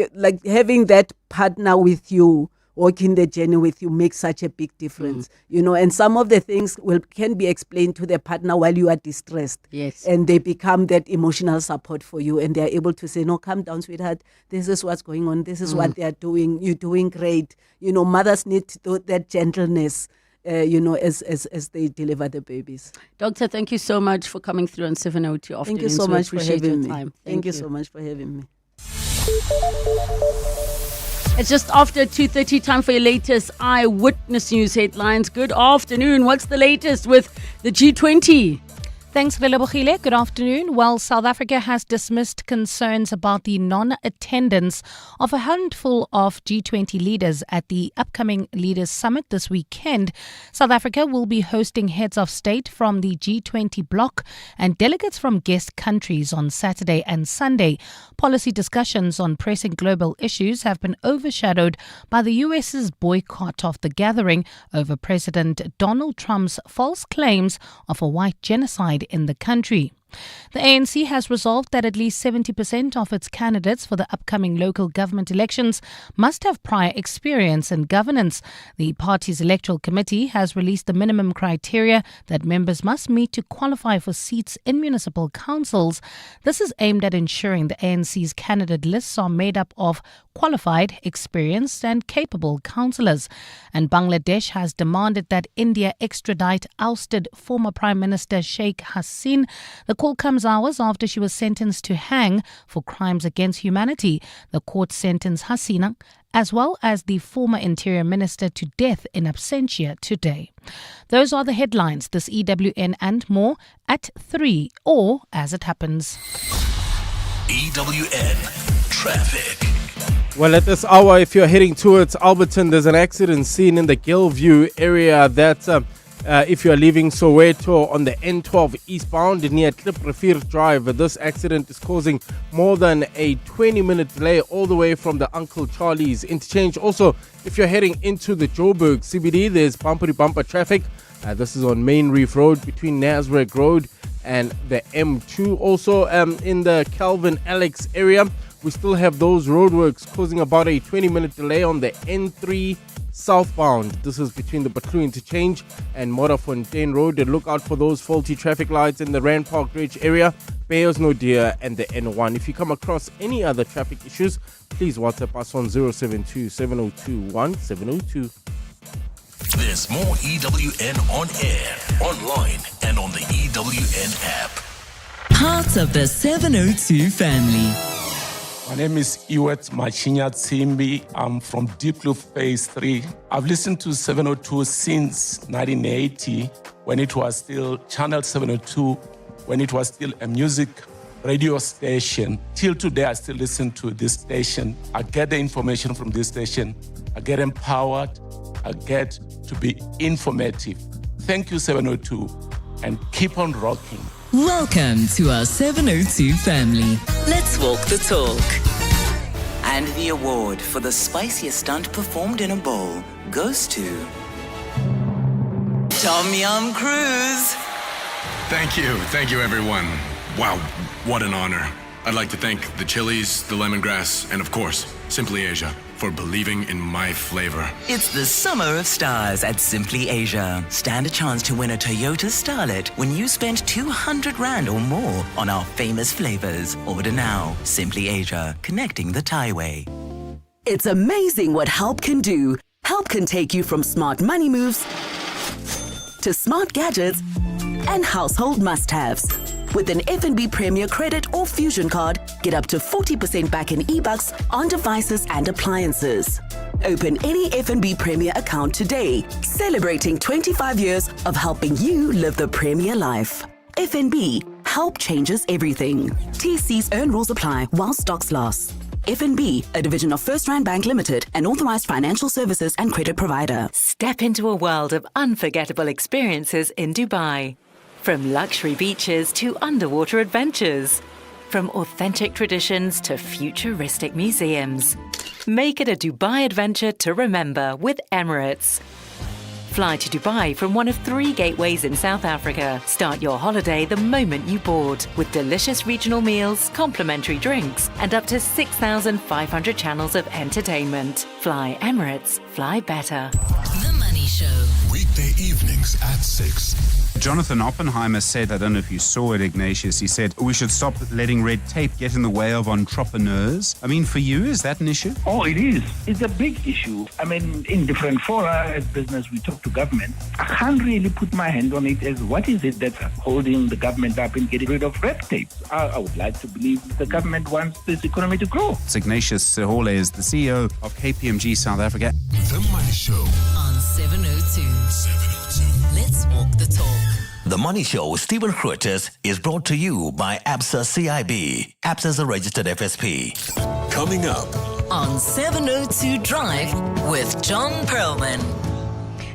having that partner with you, walking the journey with you makes such a big difference, and some of the things can be explained to the partner while you are distressed. Yes. And they become that emotional support for you, and they are able to say, no, calm down, sweetheart. This is what's going on. This is what they are doing. You're doing great. Mothers need that gentleness, as they deliver the babies. Doctor, thank you so much for coming through on 702 Afternoons. Thank you so much for having me. Time. Thank you so much for having me. It's just after 2:30, time for your latest Eyewitness News headlines. Good afternoon. What's the latest with the G20? Thanks, Relebogile. Good afternoon. Well, South Africa has dismissed concerns about the non-attendance of a handful of G20 leaders at the upcoming Leaders Summit this weekend. South Africa will be hosting heads of state from the G20 bloc and delegates from guest countries on Saturday and Sunday. Policy discussions on pressing global issues have been overshadowed by the US's boycott of the gathering over President Donald Trump's false claims of a white genocide in the country. The ANC has resolved that at least 70% of its candidates for the upcoming local government elections must have prior experience in governance. The party's electoral committee has released the minimum criteria that members must meet to qualify for seats in municipal councils. This is aimed at ensuring the ANC's candidate lists are made up of qualified, experienced and capable councillors. And Bangladesh has demanded that India extradite ousted former Prime Minister Sheikh Hasina. The call comes hours after she was sentenced to hang for crimes against humanity. The court sentenced Hasina, as well as the former Interior Minister, to death in absentia today. Those are the headlines. This EWN and more at 3 or as it happens. EWN Traffic. Well, at this hour, if you're heading towards Alberton, there's an accident scene in the Gilview area that if you are leaving Soweto on the N12 eastbound near Klip Drive, this accident is causing more than a 20-minute delay all the way from the Uncle Charlie's interchange. Also, if you're heading into the Joburg CBD, there's bumper-to-bumper traffic. This is on Main Reef Road between Nasrec Road and the M2. Also, in the Calvin Alex area, we still have those roadworks causing about a 20-minute delay on the N3 southbound. This is between the Batlu interchange and Morafontein Road. And look out for those faulty traffic lights in the Rand Park Ridge area, Bayers Nodia and the N1. If you come across any other traffic issues, please WhatsApp us on 072 702 1702. There's more EWN on air, online, and on the EWN app. Part of the 702 family. My name is Iwet Machinya Tsimbi. I'm from Deep Kloof Phase 3. I've listened to 702 since 1980 when it was still Channel 702 when it was still a music radio station. Till today, I still listen to this station. I get the information from this station. I get empowered. I get to be informative. Thank you, 702, and keep on rocking. Welcome to our 702 family. Let's walk the talk. And the award for the spiciest stunt performed in a bowl goes to Tom Yum Cruise. Thank you everyone. Wow, what an honor. I'd like to thank the chilies, the lemongrass, and of course, Simply Asia, for believing in my flavor. It's the summer of stars at Simply Asia. Stand a chance to win a Toyota Starlet when you spend 200 Rand or more on our famous flavors. Order now. Simply Asia, connecting the Thaiway. It's amazing what Help can do. Help can take you from smart money moves to smart gadgets and household must-haves. With an FNB Premier Credit or Fusion card, get up to 40% back in e-bucks on devices and appliances. Open any FNB Premier account today, celebrating 25 years of helping you live the Premier life. FNB, help changes everything. TC's earn rules apply while stocks last. FNB, a division of First Rand Bank Limited, an authorized financial services and credit provider. Step into a world of unforgettable experiences in Dubai. From luxury beaches to underwater adventures. From authentic traditions to futuristic museums. Make it a Dubai adventure to remember with Emirates. Fly to Dubai from one of 3 gateways in South Africa. Start your holiday the moment you board with delicious regional meals, complimentary drinks, and up to 6,500 channels of entertainment. Fly Emirates, fly better. The Money Show. Weekday evenings at 6. Jonathan Oppenheimer said, I don't know if you saw it, Ignatius, he said, we should stop letting red tape get in the way of entrepreneurs. I mean, for you, is that an issue? Oh, it is. It's a big issue. I mean, in different fora as business, we talk to government. I can't really put my hand on it as what is it that's holding the government up in getting rid of red tape. I would like to believe the government wants this economy to grow. It's Ignatius Sehole is the CEO of KPMG South Africa. The Money Show on 702. Let's walk the talk. The Money Show with Stephen Curtis is brought to you by ABSA CIB. ABSA is a registered FSP. Coming up on 702 Drive with John Perlman.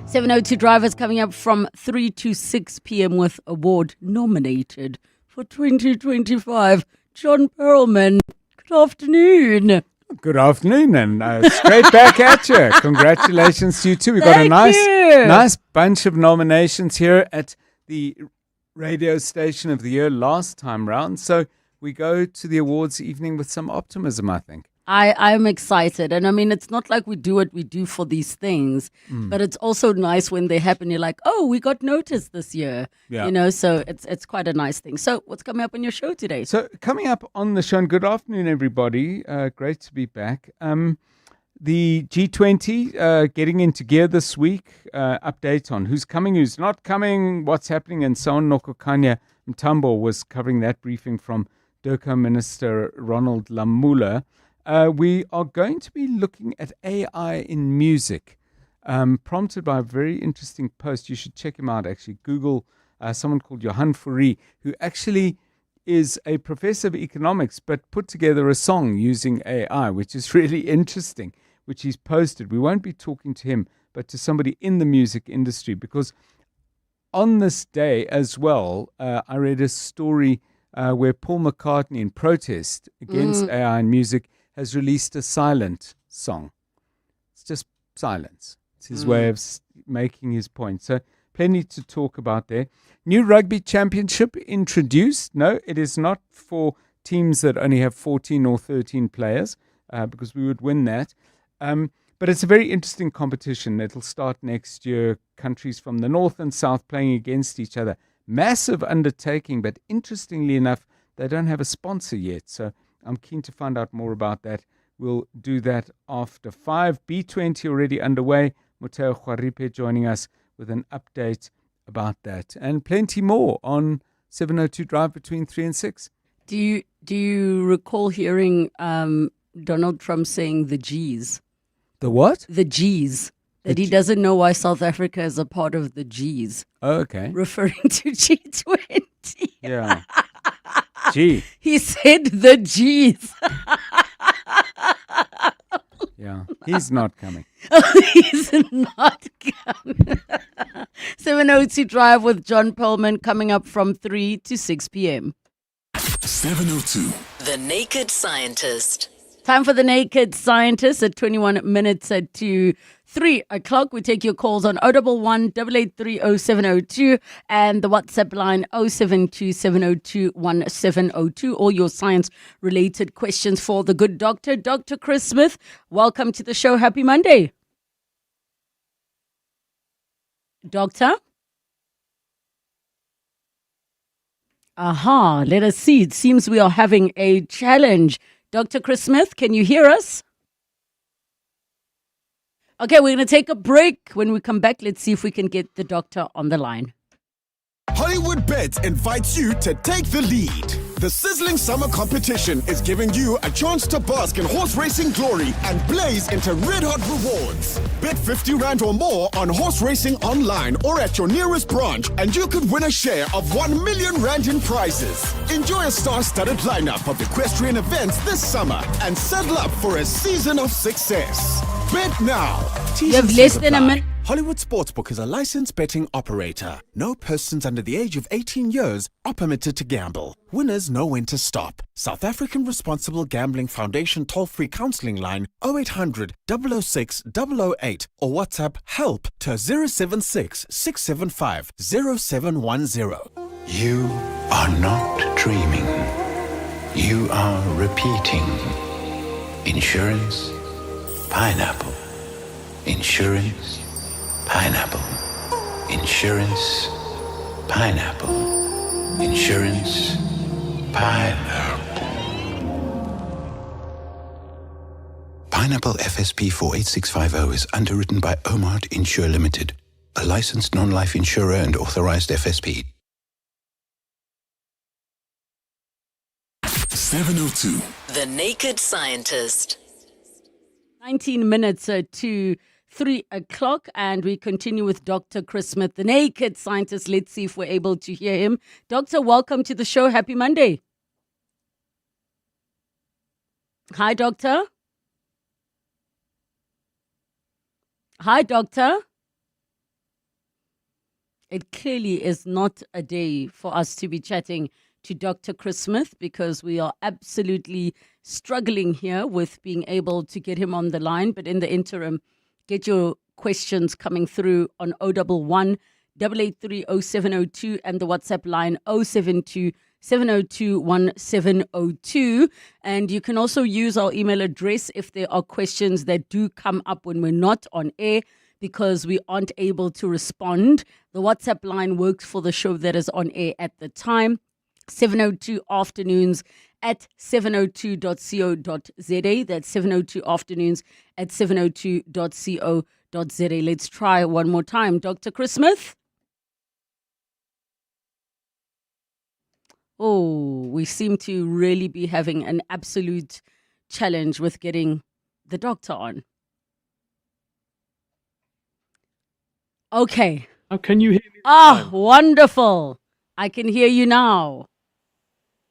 702 Drivers coming up from 3 to 6 p.m. with award nominated for 2025. John Perlman, good afternoon. Good afternoon, and straight back at you. Congratulations to you too. We got a nice bunch of nominations here at the radio station of the year last time round. So we go to the awards evening with some optimism, I think. I'm excited. And I mean, it's not like we do what we do for these things, but it's also nice when they happen. You're like, oh, we got noticed this year. Yeah. You know, so it's quite a nice thing. So what's coming up on your show today? So coming up on the show, and good afternoon, everybody. Great to be back. The G20 getting into gear this week. Update on who's coming, who's not coming, what's happening, and so on. Nokokanya Mtambo was covering that briefing from Durban Minister Ronald Lamula. We are going to be looking at AI in music, prompted by a very interesting post. You should check him out, actually. Google someone called Johan Fourie, who actually is a professor of economics, but put together a song using AI, which is really interesting, which he's posted. We won't be talking to him, but to somebody in the music industry, because on this day as well, I read a story where Paul McCartney, in protest against AI in music, has released a silent song. It's just silence. It's his way of making his point. So plenty to talk about there. New rugby championship introduced. No, it is not for teams that only have 14 or 13 players, because we would win that. But it's a very interesting competition. It'll start next year. Countries from the north and south playing against each other. Massive undertaking, but interestingly enough, they don't have a sponsor yet. So I'm keen to find out more about that. We'll do that after 5. B20 already underway. Moteo Juaripe joining us with an update about that. And plenty more on 702 Drive between 3 and 6. Do you recall hearing Donald Trump saying the G's? The what? The G's. That he doesn't know why South Africa is a part of the G's. Oh, okay. Referring to G20. Yeah. G. He said the G's. Yeah, he's not coming. He's not coming. 702 Drive with John Perlman coming up from 3 to 6 p.m. 702. The Naked Scientist. Time for the Naked Scientist at 21 minutes to 3 o'clock. We take your calls on 011 883 0702 and the WhatsApp line 072 702 1702. All your science-related questions for the good doctor. Dr. Chris Smith, welcome to the show. Happy Monday. Doctor? Aha, let us see. It seems we are having a challenge. Dr. Chris Smith, can you hear us? Okay, we're going to take a break. When we come back, let's see if we can get the doctor on the line. Hollywood Bets invites you to take the lead. The sizzling summer competition is giving you a chance to bask in horse racing glory and blaze into red-hot rewards. Bet 50 Rand or more on horse racing online or at your nearest branch and you could win a share of 1 million Rand in prizes. Enjoy a star-studded lineup of equestrian events this summer and saddle up for a season of success. Bet now. You have less than a minute. Hollywood Sportsbook is a licensed betting operator. No persons under the age of 18 years are permitted to gamble. Winners know when to stop. South African Responsible Gambling Foundation toll-free counseling line 0800 006 008 or WhatsApp help to 076 675 0710. You are not dreaming. You are repeating. Insurance, pineapple. Insurance, pineapple. Insurance, pineapple. Insurance, pineapple. Pineapple FSP 48650 is underwritten by Omart Insure Limited, a licensed non-life insurer and authorized FSP. 702. The Naked Scientist. 19 minutes to 3 o'clock, and we continue with Dr. Chris Smith, the Naked Scientist. Let's see if we're able to hear him. Doctor, welcome to the show. Happy Monday. Hi, Doctor. Hi, Doctor. It clearly is not a day for us to be chatting to Dr. Chris Smith because we are absolutely struggling here with being able to get him on the line. But in the interim, get your questions coming through on 011 883 0702 and the WhatsApp line 072 702 1702. And you can also use our email address if there are questions that do come up when we're not on air because we aren't able to respond. The WhatsApp line works for the show that is on air at the time. 702 afternoons at 702.co.za. That's 702 afternoons at 702.co.za. Let's try one more time. Dr. Chris Smith? Oh, we seem to really be having an absolute challenge with getting the doctor on. Okay. Oh, can you hear me? Ah, wonderful. I can hear you now.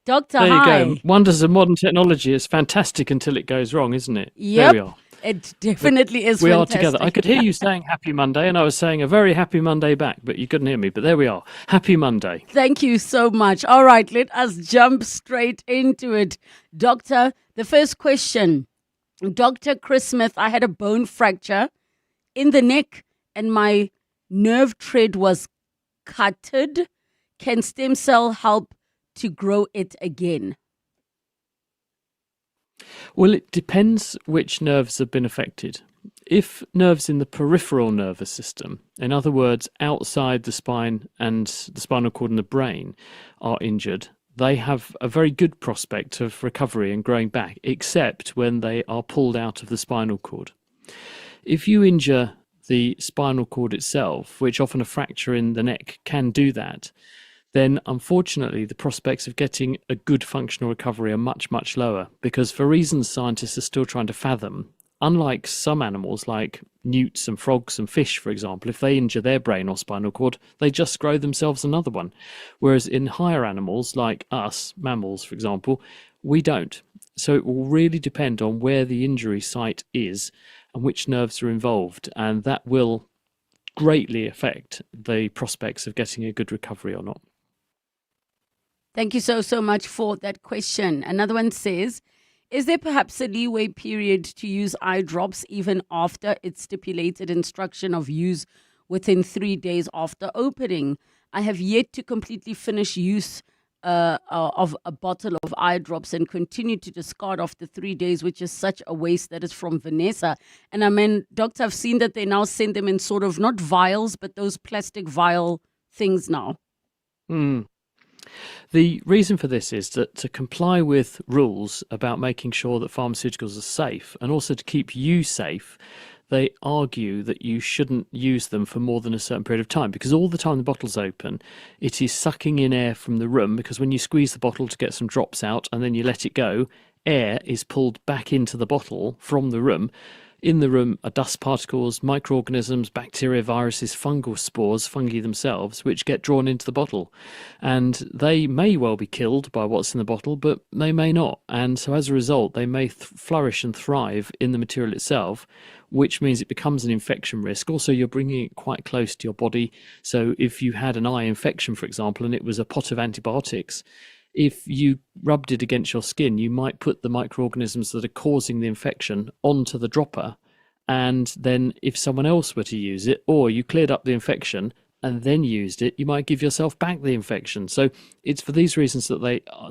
Doctor, there you hi. go. Wonders of modern technology is fantastic until it goes wrong, isn't it? Yep. There we are. It definitely is we fantastic. are together. I could hear you saying happy Monday, and I was saying a very happy Monday back, but you couldn't hear me. But there we are. Happy Monday. Thank you so much. All right, let us jump straight into it. Doctor, the first question. Dr. Chris Smith, I had a bone fracture in the neck and my nerve thread was cutted. Can stem cell help to grow it again? Well, it depends which nerves have been affected. If nerves in the peripheral nervous system, in other words, outside the spine and the spinal cord and the brain, are injured, they have a very good prospect of recovery and growing back, except when they are pulled out of the spinal cord. If you injure the spinal cord itself, which often a fracture in the neck can do that, then unfortunately the prospects of getting a good functional recovery are much, much lower because for reasons scientists are still trying to fathom, unlike some animals like newts and frogs and fish, for example, if they injure their brain or spinal cord, they just grow themselves another one. Whereas in higher animals like us, mammals, for example, we don't. So it will really depend on where the injury site is and which nerves are involved, and that will greatly affect the prospects of getting a good recovery or not. Thank you so much for that question. Another one says, is there perhaps a leeway period to use eye drops even after its stipulated instruction of use within 3 days after opening? I have yet to completely finish use of a bottle of eye drops and continue to discard after 3 days, which is such a waste. That is from Vanessa. And I mean, doctor, I've seen that they now send them in sort of not vials, but those plastic vial things now. The reason for this is that to comply with rules about making sure that pharmaceuticals are safe and also to keep you safe, they argue that you shouldn't use them for more than a certain period of time, because all the time the bottle's open, it is sucking in air from the room, because when you squeeze the bottle to get some drops out and then you let it go, air is pulled back into the bottle from the room. In the room are dust particles, microorganisms, bacteria, viruses, fungal spores, fungi themselves, which get drawn into the bottle. And they may well be killed by what's in the bottle, but they may not. And so as a result, they may flourish and thrive in the material itself, which means it becomes an infection risk. Also, you're bringing it quite close to your body. So if you had an eye infection, for example, and it was a pot of antibiotics, if you rubbed it against your skin, you might put the microorganisms that are causing the infection onto the dropper. And then if someone else were to use it, or you cleared up the infection and then used it, you might give yourself back the infection. So it's for these reasons that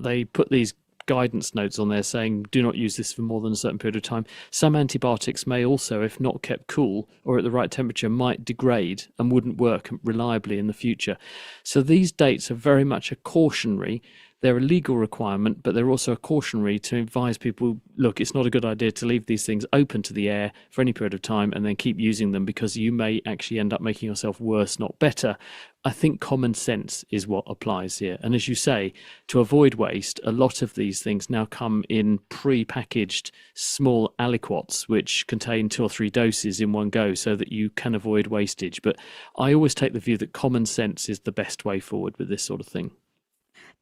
they put these guidance notes on there saying do not use this for more than a certain period of time. Some antibiotics may also, if not kept cool or at the right temperature, might degrade and wouldn't work reliably in the future. So these dates are very much a cautionary. They're a legal requirement, but they're also a cautionary to advise people, look, it's not a good idea to leave these things open to the air for any period of time and then keep using them, because you may actually end up making yourself worse, not better. I think common sense is what applies here. And as you say, to avoid waste, a lot of these things now come in pre-packaged small aliquots, which contain 2 or 3 doses in one go so that you can avoid wastage. But I always take the view that common sense is the best way forward with this sort of thing.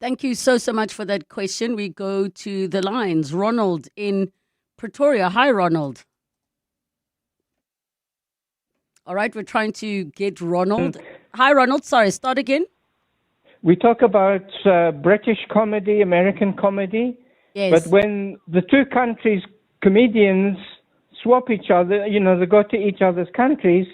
Thank you so much for that question. We go to the lines. Ronald in Pretoria. Hi, Ronald. All right, we're trying to get Ronald. Hi, Ronald. Sorry, start again. We talk about British comedy, American comedy. Yes. But when the two countries' comedians swap each other, they go to each other's countries,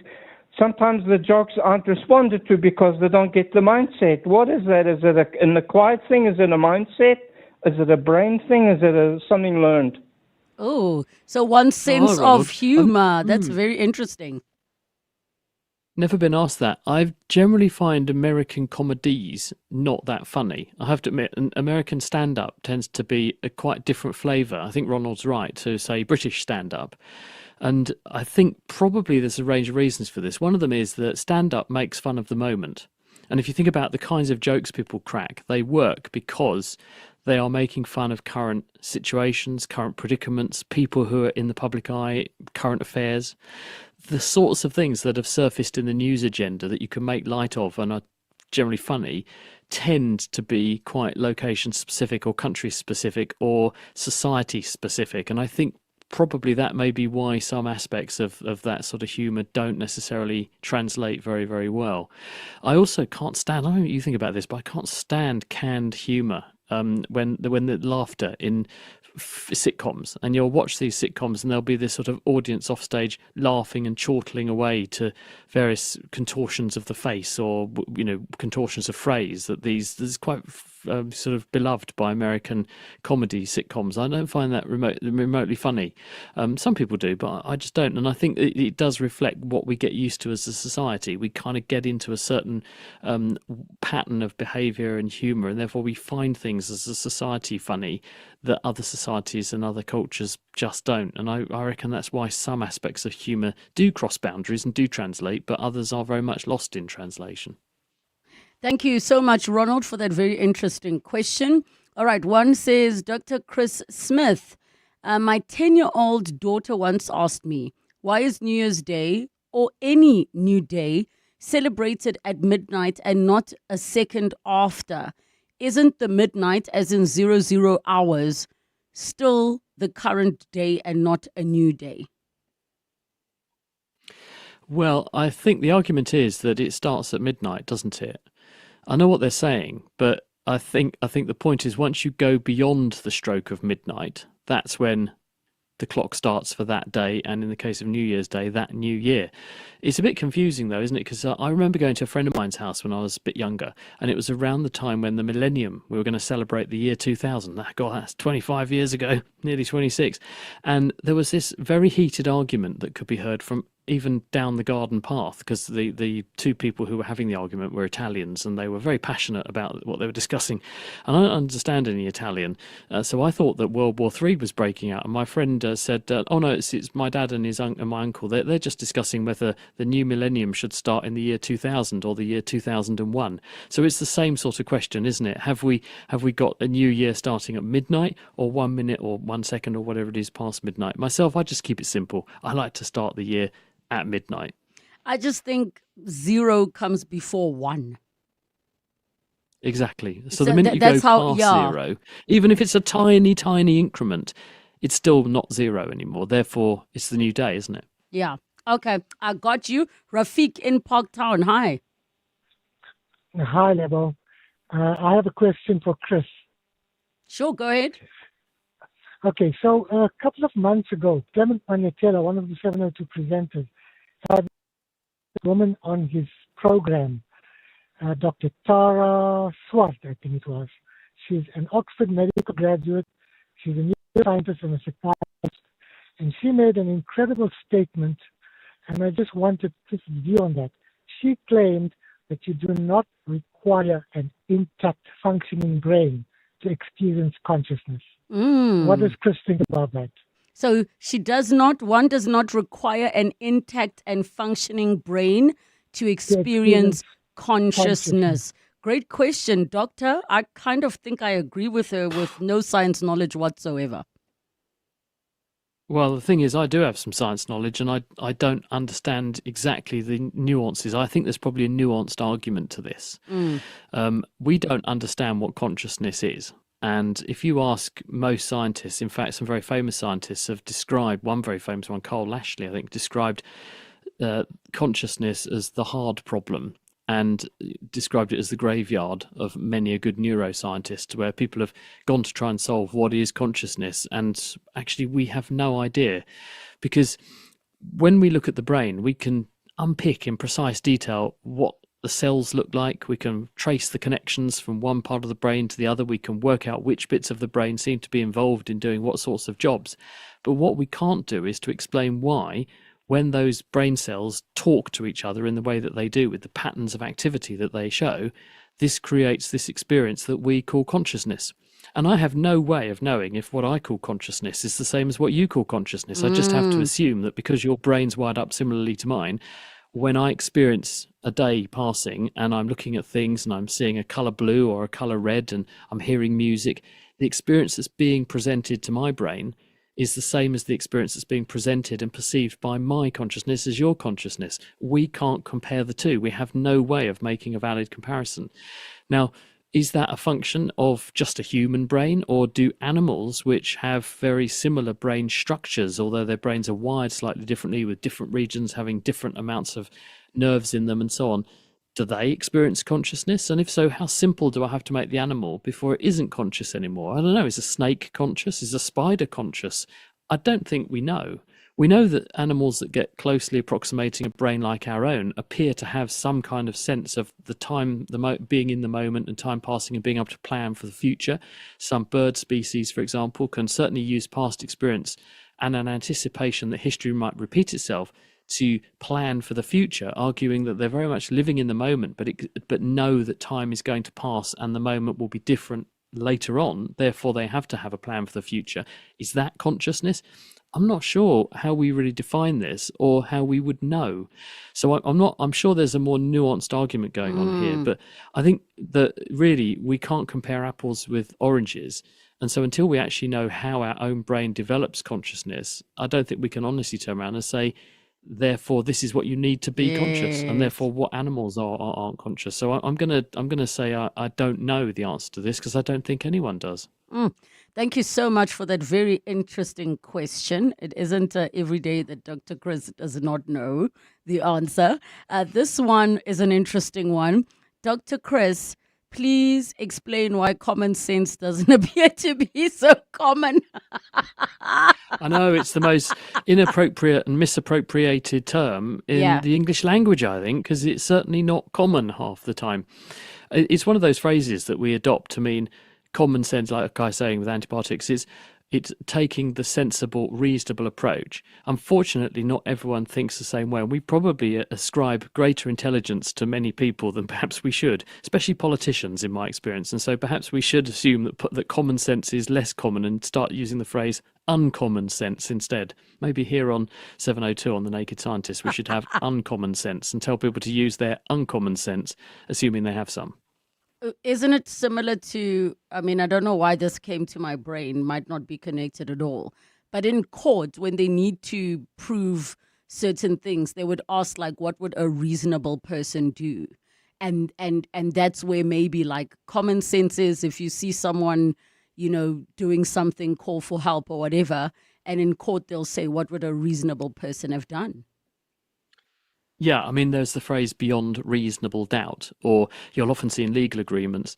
sometimes the jokes aren't responded to because they don't get the mindset. What is that? Is it an acquired thing? Is it a mindset? Is it a brain thing? Is it something learned? Oh, so one sense of humor. That's very interesting. Never been asked that. I generally find American comedies not that funny. I have to admit, American stand-up tends to be a quite different flavour. I think Ronald's right to say British stand-up. And I think probably there's a range of reasons for this. One of them is that stand-up makes fun of the moment. And if you think about the kinds of jokes people crack, they work because they are making fun of current situations, current predicaments, people who are in the public eye, current affairs. The sorts of things that have surfaced in the news agenda that you can make light of and are generally funny tend to be quite location-specific or country-specific or society-specific. And I think probably that may be why some aspects of that sort of humour don't necessarily translate very, very well. I also can't stand, I don't know what you think about this, but I can't stand canned humour when the laughter in sitcoms, and you'll watch these sitcoms and there'll be this sort of audience off stage laughing and chortling away to various contortions of the face or contortions of phrase that this is quite sort of beloved by American comedy sitcoms. I don't find that remotely funny. Some people do, but I just don't. And I think it does reflect what we get used to as a society. We kind of get into a certain pattern of behaviour and humour, and therefore we find things as a society funny that other societies and other cultures just don't. And I reckon that's why some aspects of humour do cross boundaries and do translate, but others are very much lost in translation. Thank you so much, Ronald, for that very interesting question. All right, one says, Dr. Chris Smith, My 10-year-old daughter once asked me, why is New Year's Day or any new day celebrated at midnight and not a second after? Isn't the midnight, as in 00 hours, still the current day and not a new day? Well, I think the argument is that it starts at midnight, doesn't it? I know what they're saying, but I think the point is once you go beyond the stroke of midnight, that's when the clock starts for that day, and in the case of New Year's Day, that new year. It's a bit confusing though, isn't it? Because I remember going to a friend of mine's house when I was a bit younger, and it was around the time when the millennium, we were going to celebrate the year 2000. God, that's 25 years ago, nearly 26. And there was this very heated argument that could be heard from even down the garden path, because the two people who were having the argument were Italians, and they were very passionate about what they were discussing. And I don't understand any Italian, so I thought that World War III was breaking out. And my friend said, "Oh no, it's my dad and my uncle. They're just discussing whether the new millennium should start in the year 2000 or the year 2001." So it's the same sort of question, isn't it? Have we got a new year starting at midnight, or 1 minute or 1 second or whatever it is past midnight? Myself, I just keep it simple. I like to start the year at midnight. I just think 0 comes before 1. Exactly. So the minute you go past 0, even if it's a tiny, tiny increment, it's still not 0 anymore. Therefore, it's the new day, isn't it? Yeah. Okay. I got you. Rafiq in Parktown. Hi. Hi, Lebo. I have a question for Chris. Sure, go ahead. Okay, so a couple of months ago, Clement Manyetela, one of the 702 presenters, had a woman on his program, Dr. Tara Swart, I think it was. She's an Oxford medical graduate. She's a neuroscientist and a psychiatrist. And she made an incredible statement, and I just wanted his view on that. She claimed that you do not require an intact functioning brain to experience consciousness. What does Chris think about that? So one does not require an intact and functioning brain to experience consciousness. Great question, Doctor. I kind of think I agree with her with no science knowledge whatsoever. Well, the thing is, I do have some science knowledge, and I don't understand exactly the nuances. I think there's probably a nuanced argument to this. We don't understand what consciousness is. And if you ask most scientists, in fact, some very famous scientists have described, one very famous one, Carl Lashley, I think, described consciousness as the hard problem, and described it as the graveyard of many a good neuroscientist, where people have gone to try and solve what is consciousness. And actually, we have no idea, because when we look at the brain, we can unpick in precise detail what the cells look like. We can trace the connections from one part of the brain to the other. We can work out which bits of the brain seem to be involved in doing what sorts of jobs. But what we can't do is to explain why, when those brain cells talk to each other in the way that they do, with the patterns of activity that they show, this creates this experience that we call consciousness. And I have no way of knowing if what I call consciousness is the same as what you call consciousness. I just have to assume that because your brain's wired up similarly to mine, when I experience a day passing and I'm looking at things and I'm seeing a colour blue or a colour red and I'm hearing music, the experience that's being presented to my brain is the same as the experience that's being presented and perceived by my consciousness as your consciousness. We can't compare the two. We have no way of making a valid comparison. Now, is that a function of just a human brain, or do animals, which have very similar brain structures, although their brains are wired slightly differently with different regions having different amounts of nerves in them and so on, do they experience consciousness? And if so, how simple do I have to make the animal before it isn't conscious anymore? I don't know. Is a snake conscious? Is a spider conscious? I don't think we know. We know that animals that get closely approximating a brain like our own appear to have some kind of sense of the time, being in the moment and time passing and being able to plan for the future. Some bird species, for example, can certainly use past experience and an anticipation that history might repeat itself to plan for the future, arguing that they're very much living in the moment, but know that time is going to pass and the moment will be different later on. Therefore, they have to have a plan for the future. Is that consciousness? I'm not sure how we really define this or how we would know. So I'm sure there's a more nuanced argument going on here, but I think that really we can't compare apples with oranges. And so until we actually know how our own brain develops consciousness, I don't think we can honestly turn around and say, therefore, this is what you need to be conscious, and therefore what animals aren't conscious. So I'm gonna say I don't know the answer to this because I don't think anyone does. Thank you so much for that very interesting question. It isn't every day that Dr. Chris does not know the answer. This one is an interesting one. Dr. Chris, please explain why common sense doesn't appear to be so common. I know it's the most inappropriate and misappropriated term in the English language, I think, because it's certainly not common half the time. It's one of those phrases that we adopt to mean common sense, like a guy saying with antibiotics. It's taking the sensible, reasonable approach. Unfortunately, not everyone thinks the same way. And we probably ascribe greater intelligence to many people than perhaps we should, especially politicians, in my experience. And so perhaps we should assume that common sense is less common and start using the phrase uncommon sense instead. Maybe here on 702 on The Naked Scientist, we should have uncommon sense and tell people to use their uncommon sense, assuming they have some. Isn't it similar to, I mean, I don't know why this came to my brain, might not be connected at all, but in court, when they need to prove certain things, they would ask, like, what would a reasonable person do? And that's where maybe, like, common sense is, if you see someone, you know, doing something, call for help or whatever, and in court they'll say, what would a reasonable person have done? Yeah, I mean, there's the phrase beyond reasonable doubt, or you'll often see in legal agreements,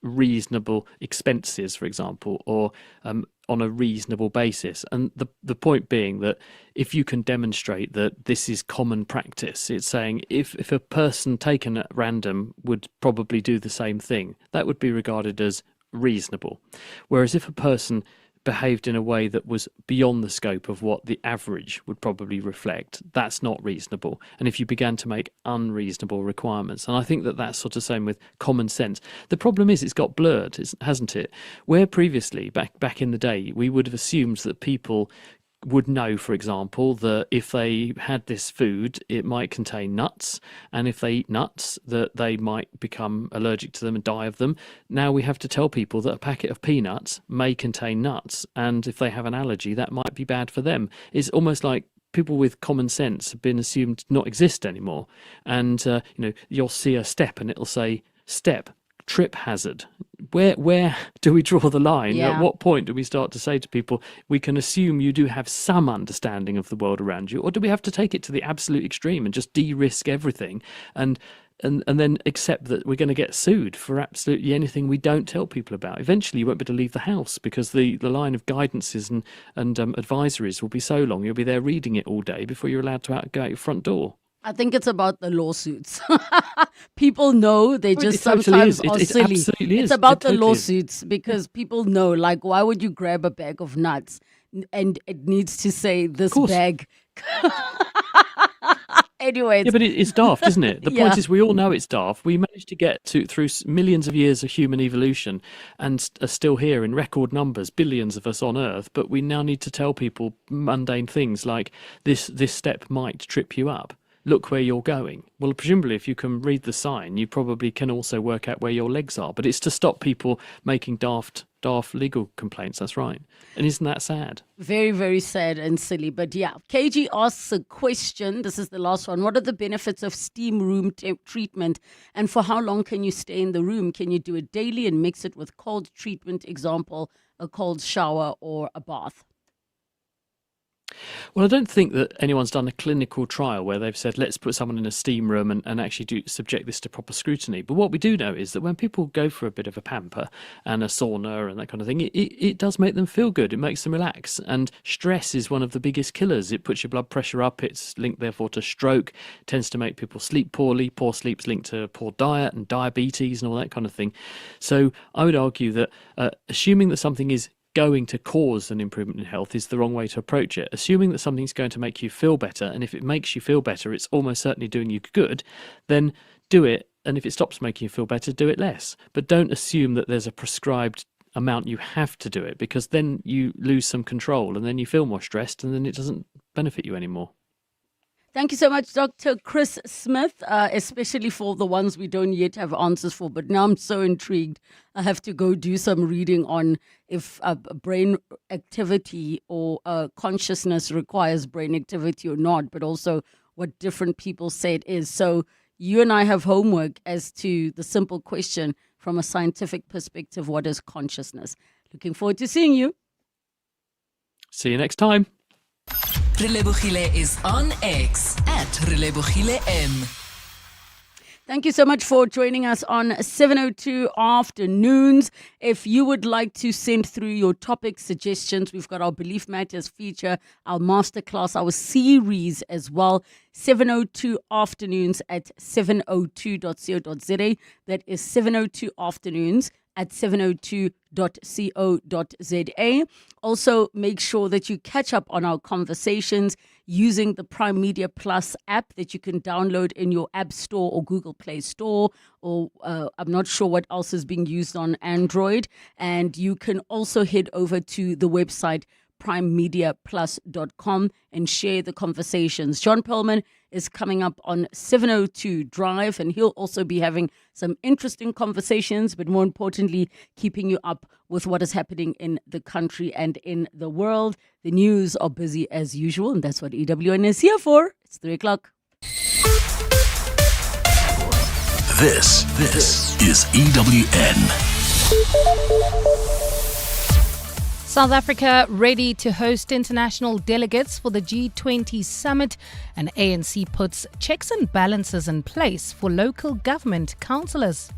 reasonable expenses, for example, or on a reasonable basis. And the point being that if you can demonstrate that this is common practice, it's saying if a person taken at random would probably do the same thing, that would be regarded as reasonable. Whereas if a person behaved in a way that was beyond the scope of what the average would probably reflect, that's not reasonable. And if you began to make unreasonable requirements, and I think that that's sort of same with common sense. The problem is it's got blurred, hasn't it? Where previously, back in the day, we would have assumed that people would know, for example, that if they had this food, it might contain nuts, and if they eat nuts, that they might become allergic to them and die of them. Now we have to tell people that a packet of peanuts may contain nuts, and if they have an allergy, that might be bad for them. It's almost like people with common sense have been assumed to not exist anymore. And you'll see a step, and it'll say step. Trip hazard. Where do we draw the line? Yeah. At what point do we start to say to people, we can assume you do have some understanding of the world around you, or do we have to take it to the absolute extreme and just de-risk everything and then accept that we're going to get sued for absolutely anything we don't tell people about? Eventually you won't be able to leave the house because the line of guidances and advisories will be so long, you'll be there reading it all day before you're allowed to go out your front door. I think it's about the lawsuits. People know, they just sometimes are silly. It's about the lawsuits because people know, like, why would you grab a bag of nuts and it needs to say this bag? Anyway. Yeah, but it's daft, isn't it? The point is we all know it's daft. We managed to get through millions of years of human evolution and are still here in record numbers, billions of us on Earth, but we now need to tell people mundane things like this step might trip you up. Look where you're going. Well, presumably, if you can read the sign, you probably can also work out where your legs are. But it's to stop people making daft legal complaints. That's right. And isn't that sad? Very, very sad and silly. But yeah, KG asks a question. This is the last one. What are the benefits of steam room treatment? And for how long can you stay in the room? Can you do it daily and mix it with cold treatment? Example, a cold shower or a bath? Well, I don't think that anyone's done a clinical trial where they've said, let's put someone in a steam room and actually subject this to proper scrutiny. But what we do know is that when people go for a bit of a pamper and a sauna and that kind of thing, it does make them feel good. It makes them relax. And stress is one of the biggest killers. It puts your blood pressure up. It's linked, therefore, to stroke. It tends to make people sleep poorly. Poor sleep's linked to poor diet and diabetes and all that kind of thing. So I would argue that assuming that something is going to cause an improvement in health is the wrong way to approach it. Assuming that something's going to make you feel better, and if it makes you feel better, it's almost certainly doing you good, then do it. And if it stops making you feel better, do it less. But don't assume that there's a prescribed amount you have to do it, because then you lose some control and then you feel more stressed and then it doesn't benefit you anymore. Thank you so much, Dr. Chris Smith, especially for the ones we don't yet have answers for. But now I'm so intrigued. I have to go do some reading on if brain activity or consciousness requires brain activity or not, but also what different people say it is. So you and I have homework as to the simple question from a scientific perspective, what is consciousness? Looking forward to seeing you. See you next time. Relebogile is on X at Relebogile M. Thank you so much for joining us on 702 Afternoons. If you would like to send through your topic suggestions, we've got our Belief Matters feature, our masterclass, our series as well. 702 Afternoons at 702.co.za. That is 702 Afternoons at 702.co.za. Also, make sure that you catch up on our conversations using the Prime Media Plus app that you can download in your App Store or Google Play Store, or I'm not sure what else is being used on Android. And you can also head over to the website primemediaplus.com and share the conversations. John Perlman is coming up on 702 Drive, and he'll also be having some interesting conversations, but more importantly, keeping you up with what is happening in the country and in the world. The news are busy as usual, and that's what EWN is here for. It's 3 o'clock. This is EWN. South Africa ready to host international delegates for the G20 summit, and ANC puts checks and balances in place for local government councillors.